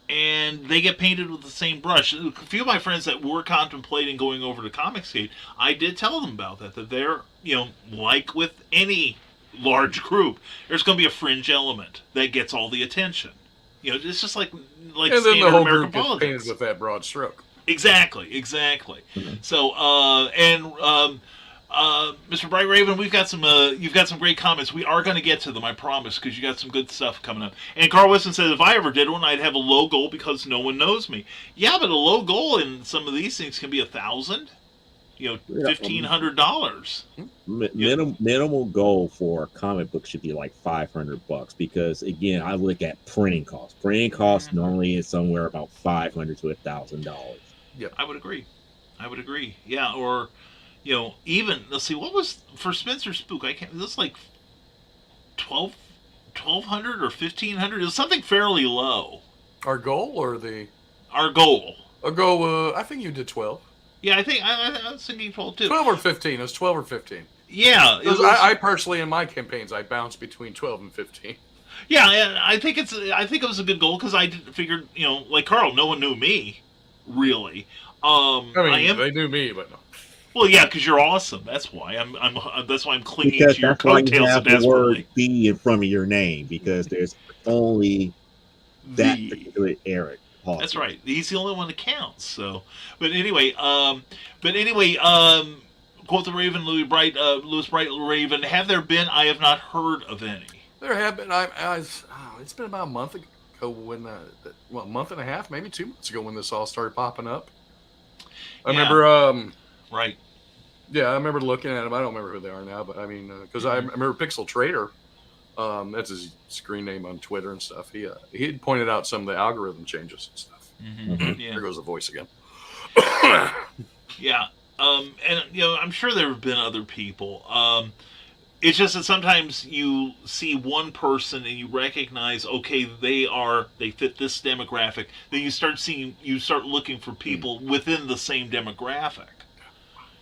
and they get painted with the same brush. A few of my friends that were contemplating going over to Comicsgate, I did tell them about that they're, you know, like with any large group, there's going to be a fringe element that gets all the attention. You know, it's just like And then the standard whole American group gets politics. painted with that broad stroke. Exactly. So, Mr. Bright Raven, we've got some. You've got some great comments. We are going to get to them, I promise, because you got some good stuff coming up. And Carl Wilson says, if I ever did one, I'd have a low goal because no one knows me. Yeah, but a low goal in some of these things can be $1,000. You know, $1,500. Minimal goal for a comic book should be like $500 because again, I look at printing costs. Printing costs normally is somewhere about $500 to $1,000. Yeah, I would agree. Yeah, or you know, even let's see, what was for Spencer Spook? I can't. This like 1,200 or 1,500. It was something fairly low. Our goal or our goal? Our goal. I think you did 12. Yeah, I think I was thinking 12 too. 12 or 15. It was 12 or 15. Yeah, it was, I personally, in my campaigns, I bounce between 12 and 15. Yeah, and I think it was a good goal because I figured, you know, like Carl, no one knew me, really. They knew me, but no. Well, yeah, because you're awesome. That's why that's why I'm clinging Because to your that's why you coattails so have the desperately. word "B" in front of your name because there's only that particular Eric. Hawkins. That's right. He's the only one that counts. So, but anyway, quote the Raven, Louis Bright Raven. Have there been? I have not heard of any. There have been. It's been about a month ago when, a month and a half, maybe 2 months ago when this all started popping up. I remember. Right. Yeah, I remember looking at them. I don't remember who they are now, but I mean, because I remember Pixel Trader. That's his screen name on Twitter and stuff. He had pointed out some of the algorithm changes and stuff. Yeah. There goes the voice again. Yeah. And you know, I'm sure there have been other people. It's just that sometimes you see one person and you recognize, okay, they fit this demographic. Then you start looking for people within the same demographic.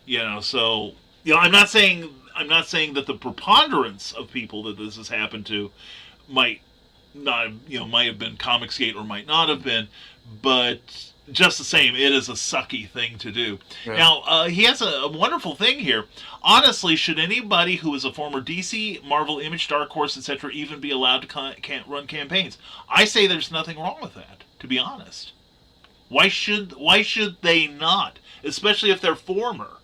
You know, so you know, I'm not saying that the preponderance of people that this has happened to might not, you know, might have been Comicsgate or might not have been, but just the same, it is a sucky thing to do. Yeah. Now, he has a wonderful thing here. Honestly, should anybody who is a former DC, Marvel, Image, Dark Horse, etc., even be allowed to can't run campaigns? I say there's nothing wrong with that, to be honest. Why should they not? Especially if they're former.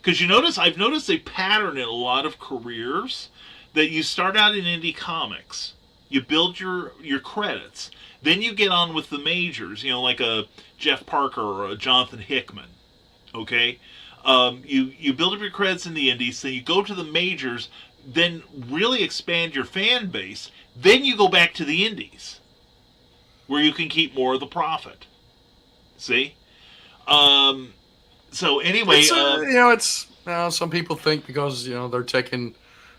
Because I've noticed a pattern in a lot of careers that you start out in indie comics, you build your credits, then you get on with the majors, you know, like a Jeff Parker or a Jonathan Hickman, okay? You build up your credits in the indies, then you go to the majors, then really expand your fan base, then you go back to the indies, where you can keep more of the profit. See? So anyway, some people think because they're taking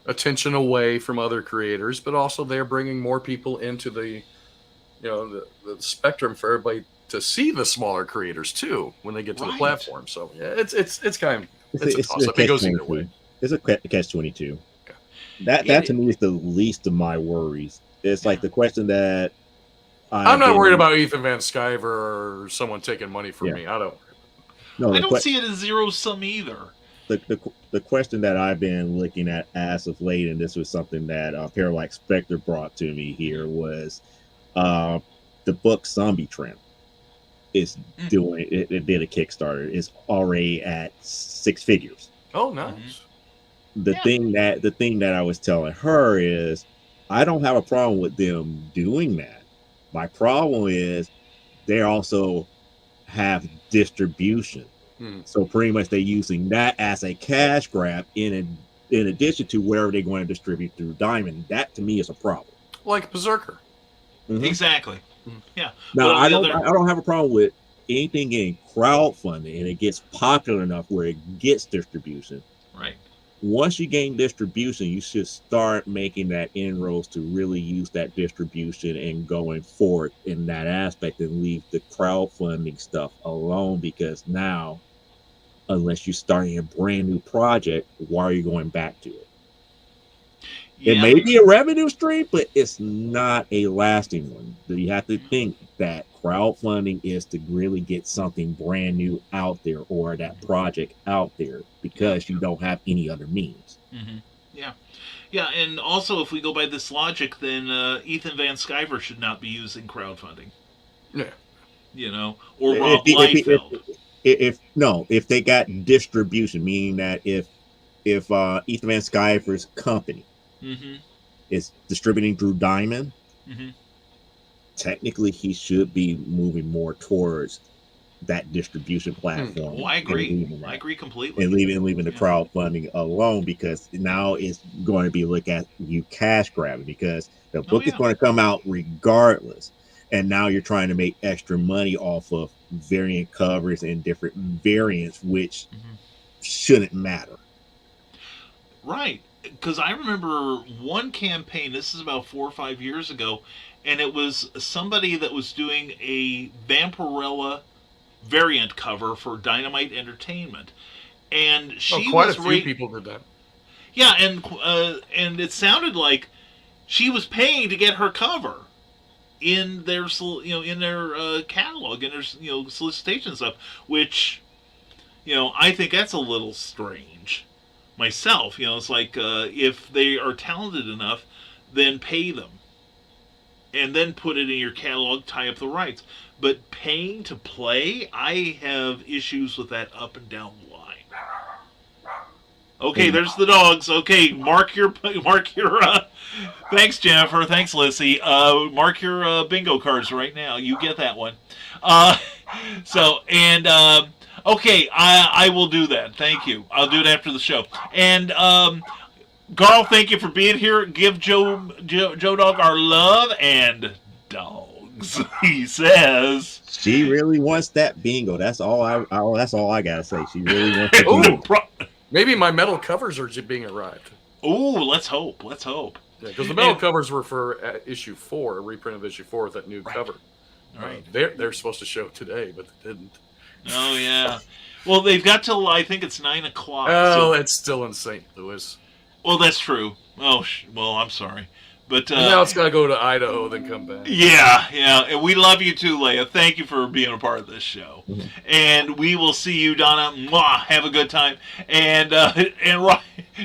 attention away from other creators, but also they're bringing more people into the spectrum for everybody to see the smaller creators too when they get to the platform. So yeah, it's kind of it's a toss up. It goes either way. It's a catch-22. That to me is the least of my worries. It's like the question that I'm not worried about Ethan Van Sciver or someone taking money from me. I don't. No, I don't see it as zero sum either. The question that I've been looking at as of late, and this was something that Parallax Spectre brought to me here, was the book Zombie Tramp is doing it did a Kickstarter. It's already at 6 figures. Oh, nice. The thing that I was telling her is I don't have a problem with them doing that. My problem is they also have distribution. So pretty much they're using that as a cash grab in addition to wherever they're going to distribute through Diamond. That to me is a problem. Like Berserker. Exactly. Yeah. Now I don't have a problem with anything getting crowdfunding and it gets popular enough where it gets distribution. Right. Once you gain distribution, you should start making that inroads to really use that distribution and going forward in that aspect and leave the crowdfunding stuff alone, because now, unless you're starting a brand new project, why are you going back to it? Yeah. It may be a revenue stream, but it's not a lasting one. So you have to think that crowdfunding is to really get something brand new out there or that project out there because you don't have any other means. Yeah. Yeah, and also if we go by this logic, then Ethan Van Sciver should not be using crowdfunding. Yeah. You know, or Rob Liefeld. If they got distribution, meaning that if Ethan Van Sciver's company is distributing through Diamond, technically he should be moving more towards that distribution platform. Oh, I agree. I agree completely. And leaving the crowdfunding alone, because now it's going to be looked at you cash grabbing, because the book is going to come out regardless. And now you're trying to make extra money off of variant covers and different variants, which shouldn't matter. Right. Because I remember one campaign, this is about 4 or 5 years ago, and it was somebody that was doing a Vampirella variant cover for Dynamite Entertainment. And she quite a few people did that. Yeah, and it sounded like she was paying to get her cover in their catalog, in their solicitation stuff, which I think that's a little strange myself. It's like if they are talented enough, then pay them and then put it in your catalog, tie up the rights. But paying to play, I have issues with that up and down the line. Okay, there's the dogs. Okay, mark your thanks, Jennifer. Thanks, Lissy. Mark your bingo cards right now. You get that one. Okay, I will do that. Thank you. I'll do it after the show. And Garl, thank you for being here. Give Joe Dog our love and dogs. He says she really wants that bingo. That's all I gotta say. She really wants that bingo. Maybe my metal covers are being arrived. Oh, let's hope. Yeah, because the metal covers were for issue 4, a reprint of issue 4 with that new cover. Right. They're supposed to show today, but they didn't. Oh yeah. Well, they've got till I think it's 9:00. Oh, so it's still in St. Louis. Well, that's true. Oh, well, I'm sorry, but now it's gotta go to Idaho, then come back. Yeah, and we love you too, Leia. Thank you for being a part of this show, and we will see you, Donna. Mwah, have a good time, and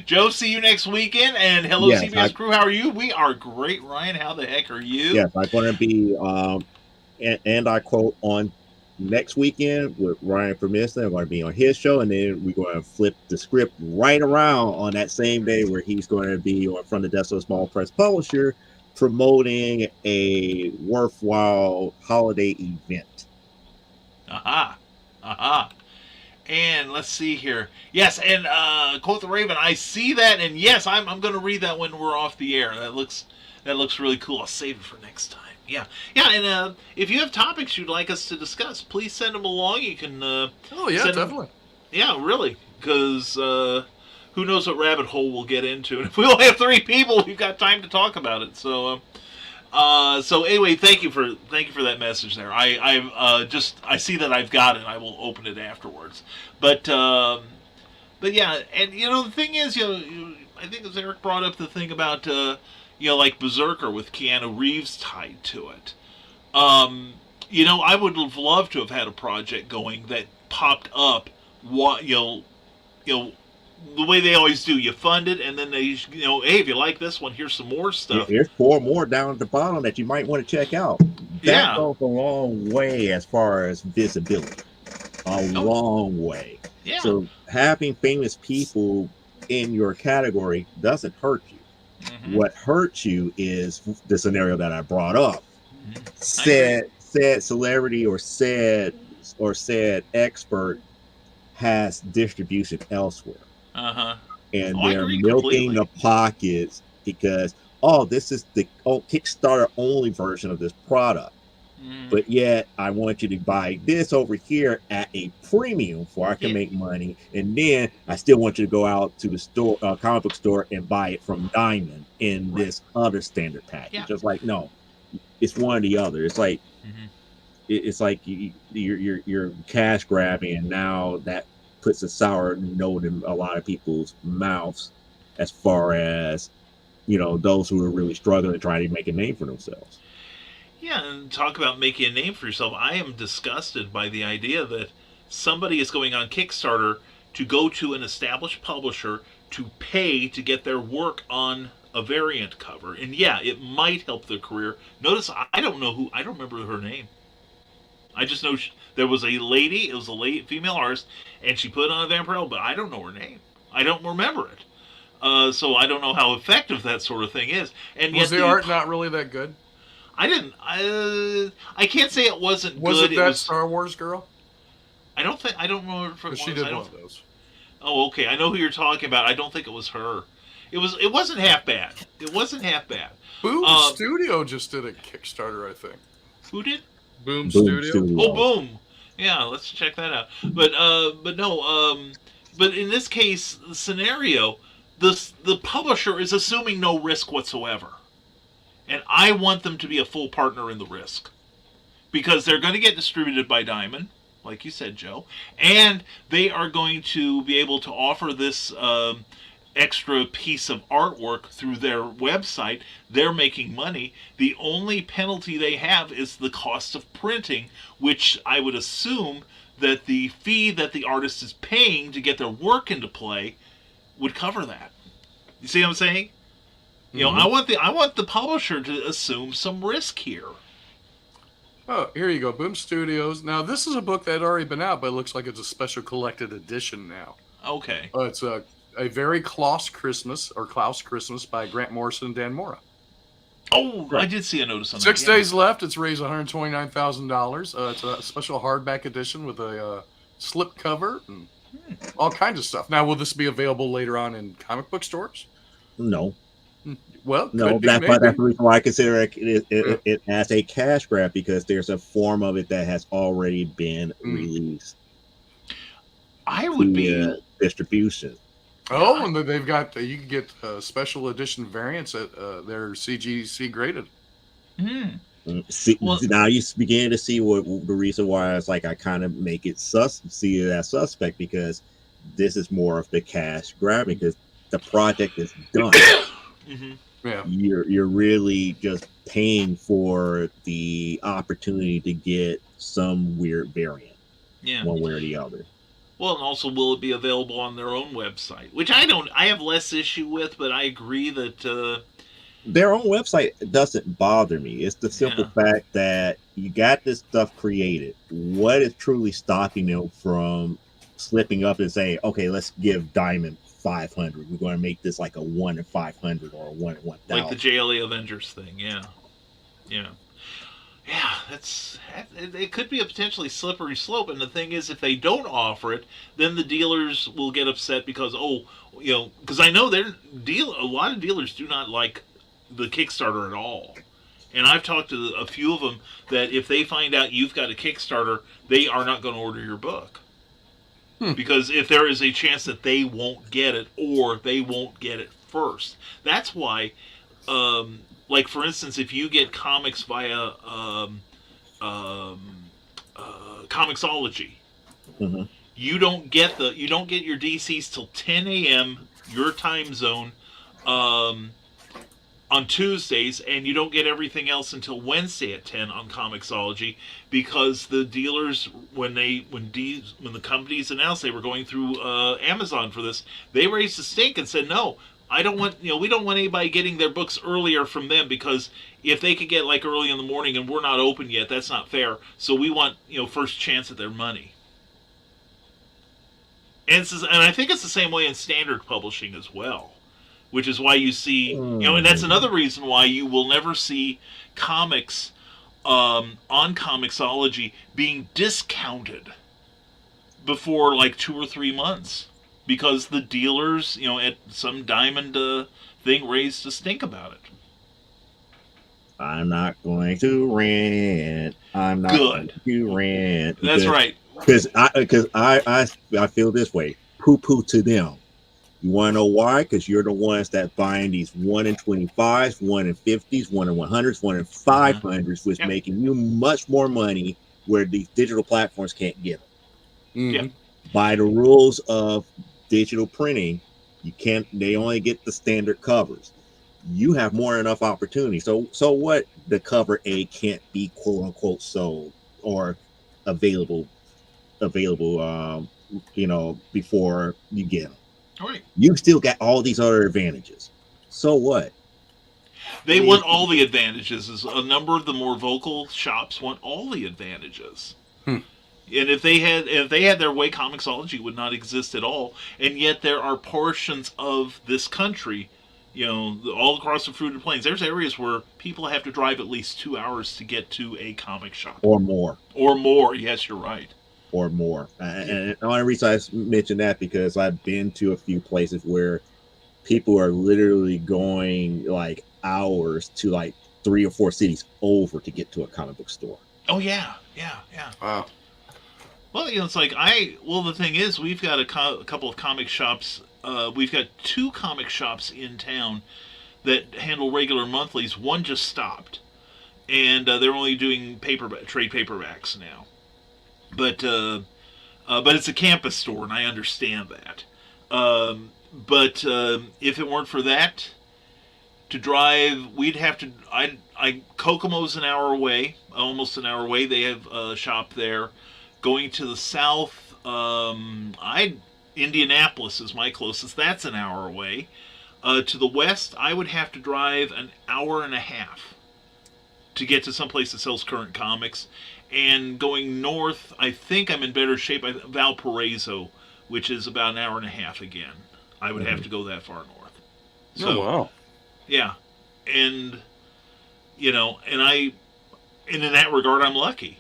Joe, see you next weekend. And hello, yes, CBS crew. How are you? We are great, Ryan. How the heck are you? Yes, I'm going to be, and I quote, on next weekend with Ryan Permiston. I'm going to be on his show, and then we're going to flip the script right around on that same day where he's going to be on From the Desk of a Small Press Publisher promoting a worthwhile holiday event. And let's see here. Yes, and quote the Raven. I see that, and yes, I'm going to read that when we're off the air. That looks really cool. I'll save it for next time. Yeah, and if you have topics you'd like us to discuss, please send them along. You can. Definitely. Yeah, really, because who knows what rabbit hole we'll get into? And if we only have 3 people, we've got time to talk about it. So, anyway, thank you for that message there. I see that I've got it. I will open it afterwards. But yeah, and the thing is, I think as Eric brought up the thing about like Berserker with Keanu Reeves tied to it. I would have loved to have had a project going that popped up. What the way they always do, you fund it, and then they, hey, if you like this one, here's some more stuff. There's 4 more down at the bottom that you might want to check out. That goes a long way as far as visibility. Long way. Yeah. So having famous people in your category doesn't hurt you. Mm-hmm. What hurts you is the scenario that I brought up. Mm-hmm. Said celebrity or said expert has distribution elsewhere. Uh-huh. And they're milking the pockets because this is the Kickstarter only version of this product. But yet I want you to buy this over here at a premium so I can make money, and then I still want you to go out to the store, comic book store, and buy it from Diamond in this other standard package. Yeah. Just like, no, it's one or the other. It's like it's like you're cash grabbing, and now that puts a sour note in a lot of people's mouths as far as those who are really struggling and trying to make a name for themselves. Yeah, and talk about making a name for yourself. I am disgusted by the idea that somebody is going on Kickstarter to go to an established publisher to pay to get their work on a variant cover. And yeah, it might help their career. Notice I don't remember her name. I just know there was a lady, it was a late female artist, and she put on a Vampirella, but I don't know her name. I don't remember it. So I don't know how effective that sort of thing is. And was the art not really that good? I didn't. I can't say it wasn't was good. It that Star Wars girl? I don't know if it was. She did one of those. Oh, okay. I know who you're talking about. I don't think it was her. It wasn't half bad. It wasn't half bad. Boom Studio just did a Kickstarter, I think. Who did? Boom Studio. Oh, Boom. Yeah, let's check that out. But no. But in this case, the scenario, the publisher is assuming no risk whatsoever. And I want them to be a full partner in the risk. Because they're going to get distributed by Diamond, like you said, Joe. And they are going to be able to offer this extra piece of artwork through their website. They're making money. The only penalty they have is the cost of printing, which I would assume that the fee that the artist is paying to get their work into play would cover that. You see what I'm saying? I want the publisher to assume some risk here. Oh, here you go, Boom Studios. Now, this is a book that had already been out, but it looks like it's a special collected edition now. Okay. It's a very Klaus Christmas by Grant Morrison and Dan Mora. Oh, right. I did see a notice on that. 6 days left. It's raised $129,000. It's a special hardback edition with a slip cover and all kinds of stuff. Now, will this be available later on in comic book stores? No. Well, no, that's the reason why I consider it as a cash grab, because there's a form of it that has already been released. I would be distribution. Oh, and they've got you can get special edition variants at they're CGC graded. See, now you begin to see what the reason why it's like I kind of make it see it as suspect, because this is more of the cash grab, because the project is done. Yeah, you're really just paying for the opportunity to get some weird variant, one way or the other. Well, and also, will it be available on their own website? Which I have less issue with, but I agree that their own website doesn't bother me. It's the simple fact that you got this stuff created. What is truly stopping them from slipping up and saying, "Okay, let's give Diamond 500. We're going to make this like a 1 in 500 or a 1 in 1,000." Like the JLA Avengers thing, yeah. It could be a potentially slippery slope. And the thing is, if they don't offer it, then the dealers will get upset because because I know a lot of dealers do not like the Kickstarter at all. And I've talked to a few of them that if they find out you've got a Kickstarter, they are not going to order your book. Because if there is a chance that they won't get it, or they won't get it first. That's why, like for instance, if you get comics via Comixology, you don't get your DCs till 10 a.m. your time zone on Tuesdays, and you don't get everything else until Wednesday at 10 on Comixology, because the dealers, when the companies announced they were going through Amazon for this, they raised the stink and said, no, we don't want anybody getting their books earlier from them, because if they could get like early in the morning and we're not open yet, that's not fair. So we want first chance at their money. And I think it's the same way in standard publishing as well. Which is why you see, and that's another reason why you will never see comics on Comixology being discounted before like 2 or 3 months, because the dealers, at some diamond thing, raised a stink about it. I'm not going to rant. I'm not going to rant. That's right. Because I feel this way. Poo-poo to them. You want to know why? Because you're the ones that buying these 1 in 25s, 1 in 50s, 1 in 100s, 1 in 500s, which making you much more money where these digital platforms can't get them. Yeah. By the rules of digital printing, they only get the standard covers. You have more than enough opportunity. So what? The cover A can't be quote unquote sold or available, before you get them. Right. You still got all these other advantages. So what? They want all the advantages. A number of the more vocal shops want all the advantages. And if they had their way, Comixology would not exist at all. And yet there are portions of this country, all across the fruited plains. There's areas where people have to drive at least 2 hours to get to a comic shop. Or more. Yes, you're right. Or more. And the only reason I mention that because I've been to a few places where people are literally going like hours to like 3 or 4 cities over to get to a comic book store. Oh yeah. Wow. Well, it's like the thing is, we've got a couple of comic shops. We've got 2 comic shops in town that handle regular monthlies. One just stopped, and they're only doing trade paperbacks now. But it's a campus store, and I understand that. But if it weren't for that, to drive, we'd have to. Kokomo's an hour away, almost an hour away. They have a shop there. Going to the south, Indianapolis is my closest. That's an hour away. To the west, I would have to drive an hour and a half to get to some place that sells current comics. And going north, I think I'm in better shape. Valparaiso, which is about an hour and a half again. I would have to go that far north. So, wow. Yeah. And, and in that regard, I'm lucky.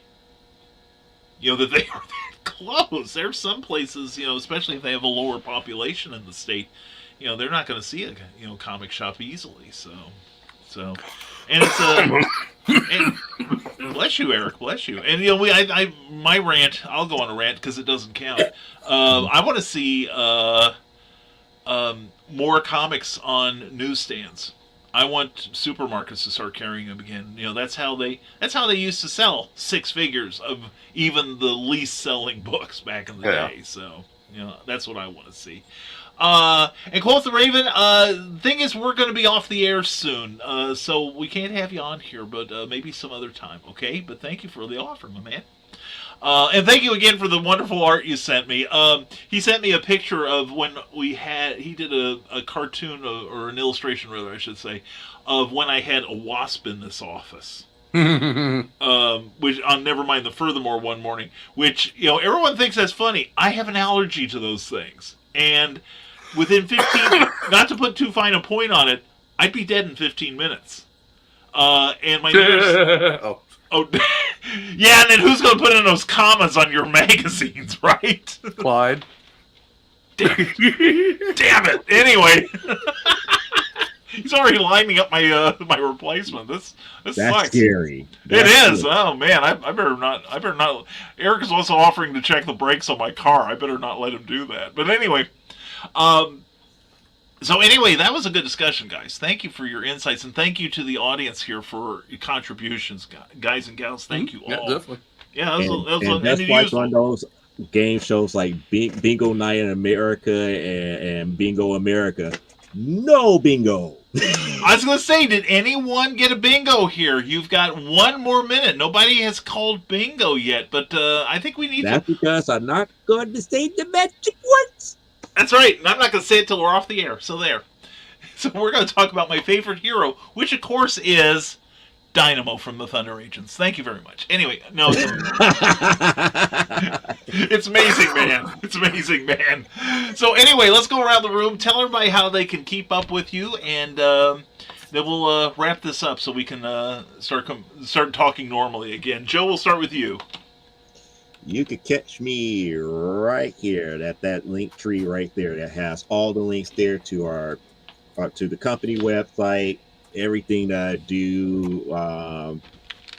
That they are that close. There's some places, especially if they have a lower population in the state, they're not going to see a, comic shop easily. So, and it's and bless you, Eric, bless you. And my rant, I'll go on a rant because it doesn't count. I want to see more comics on newsstands. I want supermarkets to start carrying them again. That's how they used to sell 6 figures of even the least selling books back in the day. So, that's what I want to see. And Quoth the Raven, thing is, we're going to be off the air soon, so we can't have you on here, but maybe some other time, okay? But thank you for the offer, my man. And thank you again for the wonderful art you sent me. He sent me a picture of when he did a cartoon, or an illustration, rather, I should say, of when I had a wasp in this office. Which, never mind the furthermore one morning, which, everyone thinks that's funny. I have an allergy to those things. And within 15, not to put too fine a point on it, I'd be dead in 15 minutes. And my nurse... Oh, yeah, and then who's going to put in those commas on your magazines, right? Clyde. Damn it. Anyway. He's already lining up my replacement. This That's sucks. Scary. It is. Oh man, I better not. Eric is also offering to check the brakes on my car. I better not let him do that. But anyway, so anyway, that was a good discussion, guys. Thank you for your insights, and thank you to the audience here for your contributions, guys and gals. Thank you all. Yeah, definitely. Yeah, that's why on those game shows like Bingo Night in America and Bingo America, no bingo. I was going to say, did anyone get a bingo here? You've got one more minute. Nobody has called bingo yet, but I think we need That's to. because I'm not going to say the magic words. That's right. And I'm not going to say it till we're off the air. So there. So we're going to talk about my favorite hero, which of course is Dynamo from the Thunder Agents. Thank you very much. Anyway, no, it's amazing, man. It's amazing, man. So anyway, let's go around the room. Tell everybody how they can keep up with you, and then we'll wrap this up so we can start talking normally again. Joe, we'll start with you. You could catch me right here at that link tree right there that has all the links there to our to the company website, everything that I do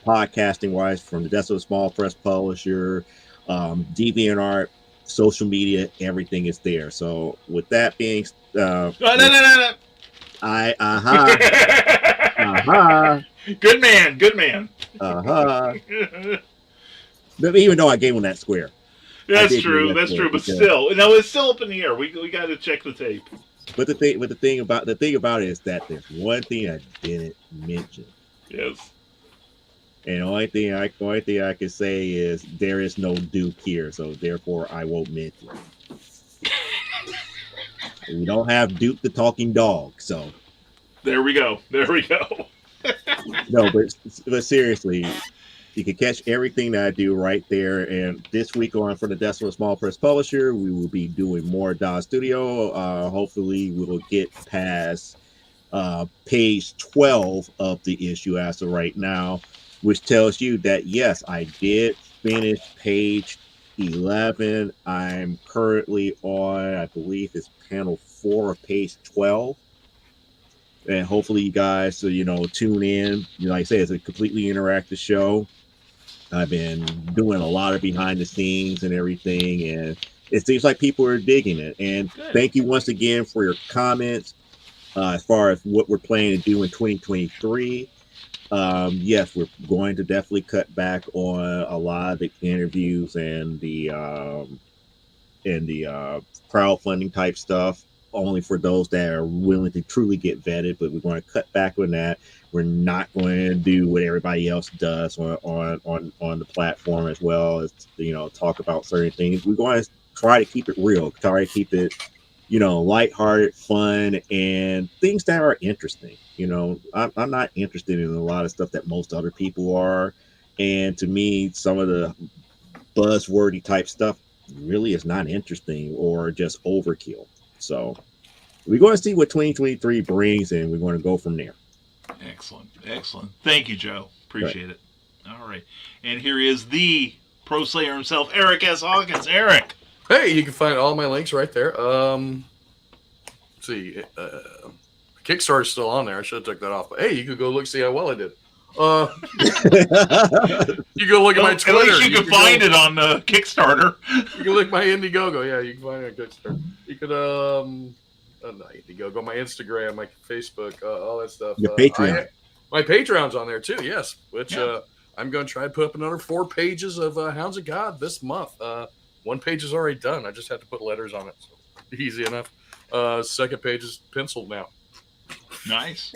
podcasting wise, from the Desolate Small Press Publisher, DeviantArt, social media, everything is there. So with that being No. Good man. But even though I gave him that square. That's true, but still, no, it's still up in the air. We got to check the tape. But the thing about it is that there's one thing I didn't mention. Yes. And the only thing I can say is there is no Duke here, so therefore I won't mention it. We don't have Duke the talking dog, so there we go. No, but seriously, you can catch everything that I do right there. And this week on for the Desolate Small Press Publisher, we will be doing more Dodge Studio. Hopefully, we will get past page 12 of the issue as of right now, which tells you that, yes, I did finish page 11. I'm currently on, I believe it's panel 4 of page 12. And hopefully you guys, tune in. Like I say, it's a completely interactive show. I've been doing a lot of behind the scenes and everything, and it seems like people are digging it. And thank you once again for your comments as far as what we're planning to do in 2023. Yes, we're going to definitely cut back on a lot of the interviews and the crowdfunding type stuff, only for those that are willing to truly get vetted. But we're going to cut back on that. We're not going to do what everybody else does on the platform, as well as talk about certain things. We're going to try to keep it real, try to keep it lighthearted, fun, and things that are interesting. I'm not interested in a lot of stuff that most other people are, and to me, some of the buzzwordy type stuff really is not interesting or just overkill. So we're going to see what 2023 brings, and we're going to go from there. Excellent. Thank you, Joe. Appreciate it. All right. And here is the Pro Slayer himself, Eric S. Hawkins. Eric. Hey, you can find all my links right there. See, Kickstarter's still on there. I should have took that off. But hey, you could go see how well I did. You go look at my Twitter. At least you can find it on Kickstarter. You can look at my Indiegogo. Yeah, you can find it on Kickstarter. You could not Indiegogo, my Instagram, my Facebook, all that stuff. Your Patreon. My Patreon's on there too. Yes, which I'm going to try to put up another 4 pages of Hounds of God this month. 1 page is already done. I just have to put letters on it. So easy enough. Second page is penciled now. Nice.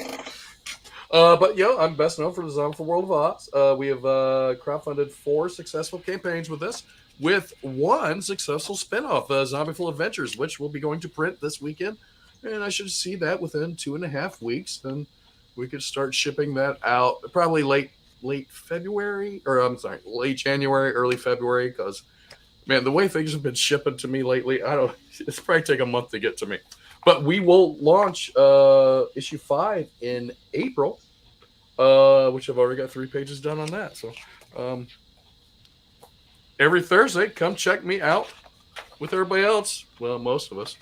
But I'm best known for the Zombie World of Oz. We have crowdfunded 4 successful campaigns with this, with 1 successful spinoff, Zombieful Adventures, which will be going to print this weekend. And I should see that within 2.5 weeks. Then we could start shipping that out probably late February, or I'm sorry, late January, early February, because man, the way things have been shipping to me lately, it's probably take a month to get to me. But we will launch issue 5 in April, which I've already got 3 pages done on that. So every Thursday, come check me out with everybody else. Well, most of us.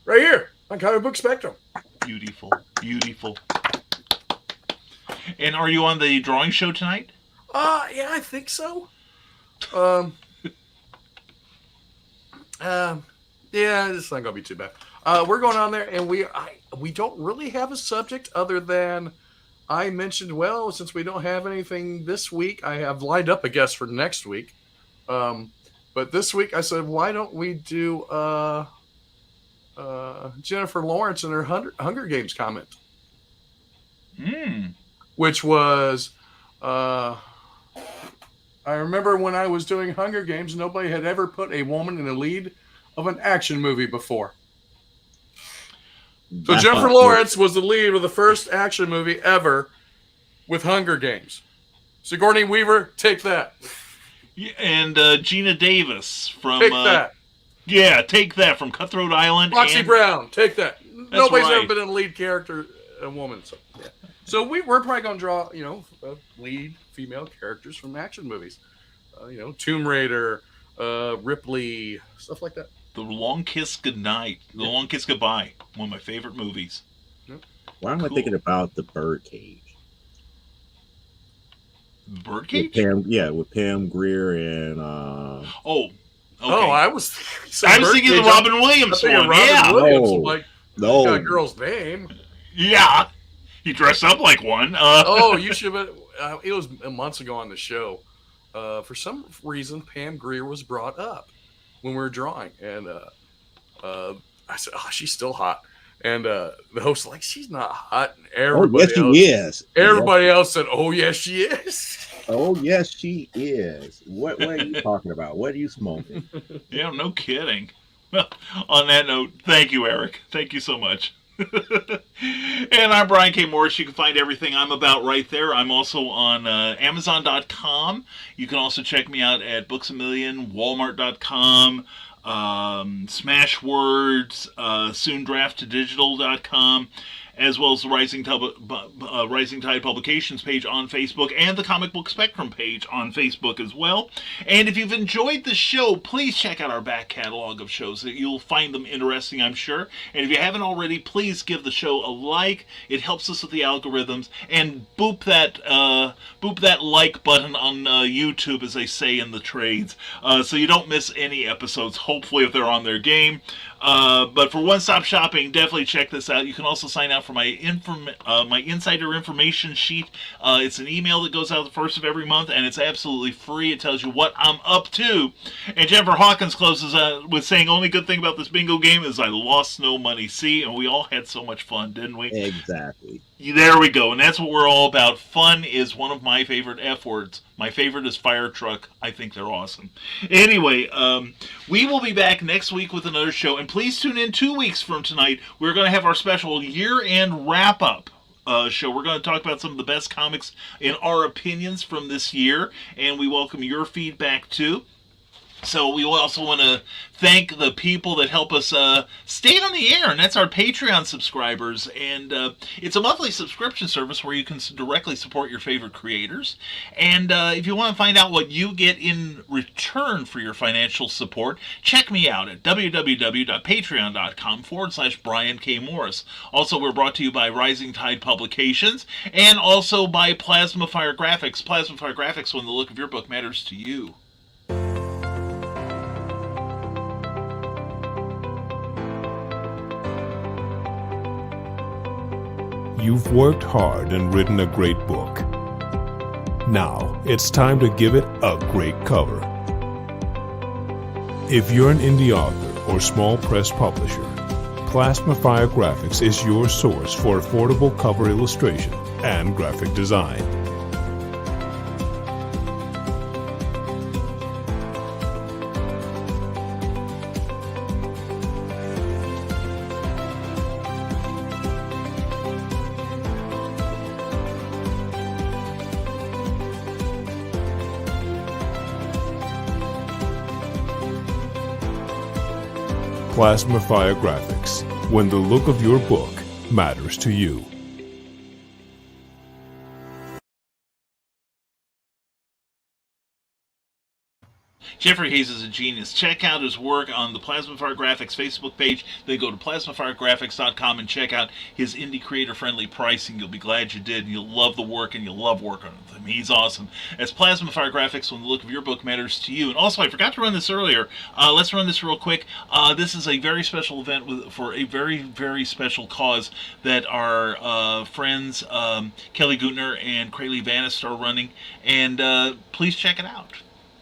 Right here on Comic Book Spectrum. Beautiful. And are you on the drawing show tonight? Yeah, I think so. Yeah, it's not gonna be too bad. We're going on there, and we don't really have a subject other than I mentioned. Well, since we don't have anything this week, I have lined up a guest for next week. But this week I said, why don't we do Jennifer Lawrence in her Hunger Games comment, Hmm. which was, I remember when I was doing Hunger Games, nobody had ever put a woman in the lead of an action movie before. So That's Jennifer not Lawrence was the lead of the first action movie ever with Hunger Games. Sigourney Weaver, take that. Yeah, and Gina Davis from Take that. Yeah, take that from Cutthroat Island. Foxy and Brown, take that. Nobody's right. ever been a lead character, a woman. So, yeah. So we're probably going to draw, lead female characters from action movies. Tomb Raider, Ripley, stuff like that. The Long Kiss Goodnight. The Long Kiss Goodbye. One of my favorite movies. Why am I thinking about the Birdcage? Birdcage? With Pam Grier and Oh. Okay. Oh, I was thinking the Robin Williams one. Robin Williams, No. like, no, got a girl's name. Yeah. He dressed up like one. You should have. It was months ago on the show. For some reason, Pam Grier was brought up when we were drawing, and I said, "Oh, she's still hot." And the host was like, "She's not hot." And everybody yes, everybody else said, "Oh, yes, she is." Oh yes, she is. What are you talking about? What are you smoking? Yeah, no kidding. Well, on that note, thank you, Eric. Thank you so much. And I'm Brian K. Morris. You can find everything I'm about right there. I'm also on Amazon.com. You can also check me out at Books A Million, Walmart.com, Smashwords, SoonDraftToDigital.com, as well as the Rising Tide Publications page on Facebook and the Comic Book Spectrum page on Facebook as well. And if you've enjoyed the show, please check out our back catalog of shows. You'll find them interesting, I'm sure. And if you haven't already, please give the show a like. It helps us with the algorithms. And boop that like button on YouTube, as they say in the trades, so you don't miss any episodes, hopefully, if they're on their game. But for one-stop shopping, definitely check this out. You can also sign up for my my insider information sheet. It's an email that goes out the first of every month, and it's absolutely free. It tells you what I'm up to. And Jennifer Hawkins closes with saying, "Only good thing about this bingo game is I lost no money." See, and we all had so much fun, didn't we? Exactly. There we go, and that's what we're all about. Fun is one of my favorite F words. My favorite is fire truck. I think they're awesome. Anyway, we will be back next week with another show, and please tune in 2 weeks from tonight. We're going to have our special year-end wrap-up show. We're going to talk about some of the best comics in our opinions from this year, and we welcome your feedback too. So we also want to thank the people that help us stay on the air, and that's our Patreon subscribers. And it's a monthly subscription service where you can directly support your favorite creators. And if you want to find out what you get in return for your financial support, check me out at www.patreon.com/Brian K. Morris. Also, we're brought to you by Rising Tide Publications and also by Plasma Fire Graphics. Plasma Fire Graphics, when the look of your book matters to you. You've worked hard and written a great book. Now, it's time to give it a great cover. If you're an indie author or small press publisher, Plasma Fire Graphics is your source for affordable cover illustration and graphic design. Plasma Fire Graphics, when the look of your book matters to you. Jeffrey Hayes is a genius. Check out his work on the Plasma Fire Graphics Facebook page. Then go to plasmafiregraphics.com and check out his indie creator-friendly pricing. You'll be glad you did. You'll love the work, and you'll love working with him. He's awesome. That's Plasma Fire Graphics, when the look of your book matters to you. And also, I forgot to run this earlier. Let's run this real quick. This is a very special event for a very, very special cause that our friends Kelly Gutner and Crayley Vanis are running. And please check it out.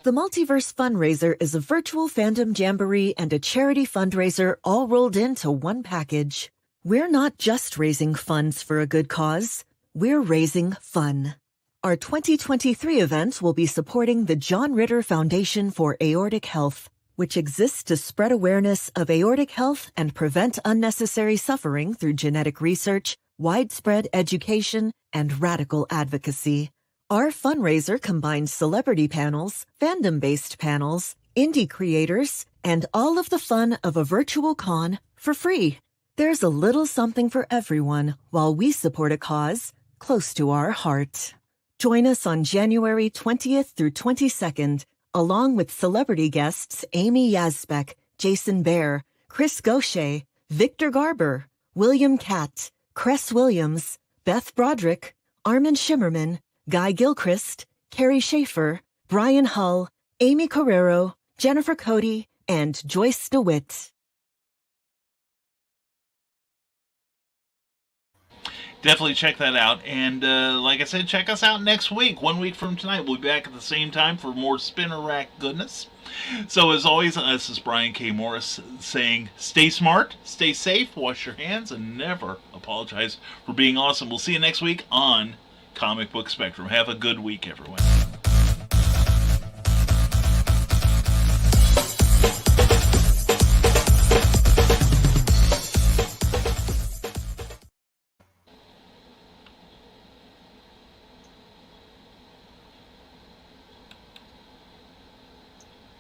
The Multiverse Fundraiser is a virtual fandom jamboree and a charity fundraiser all rolled into one package. We're not just raising funds for a good cause, we're raising fun. Our 2023 event will be supporting the John Ritter Foundation for Aortic Health, which exists to spread awareness of aortic health and prevent unnecessary suffering through genetic research, widespread education, and radical advocacy. Our fundraiser combines celebrity panels, fandom-based panels, indie creators, and all of the fun of a virtual con for free. There's a little something for everyone while we support a cause close to our heart. Join us on January 20th through 22nd, along with celebrity guests Amy Yazbek, Jason Bear, Chris Gaucher, Victor Garber, William Catt, Cress Williams, Beth Broderick, Armin Shimmerman, Guy Gilchrist, Carrie Schaefer, Brian Hull, Amy Carrero, Jennifer Cody, and Joyce DeWitt. Definitely check that out. And like I said, check us out next week. 1 week from tonight, we'll be back at the same time for more Spinner Rack goodness. So as always, this is Brian K. Morris saying, stay smart, stay safe, wash your hands, and never apologize for being awesome. We'll see you next week on Comic Book Spectrum. Have a good week, everyone.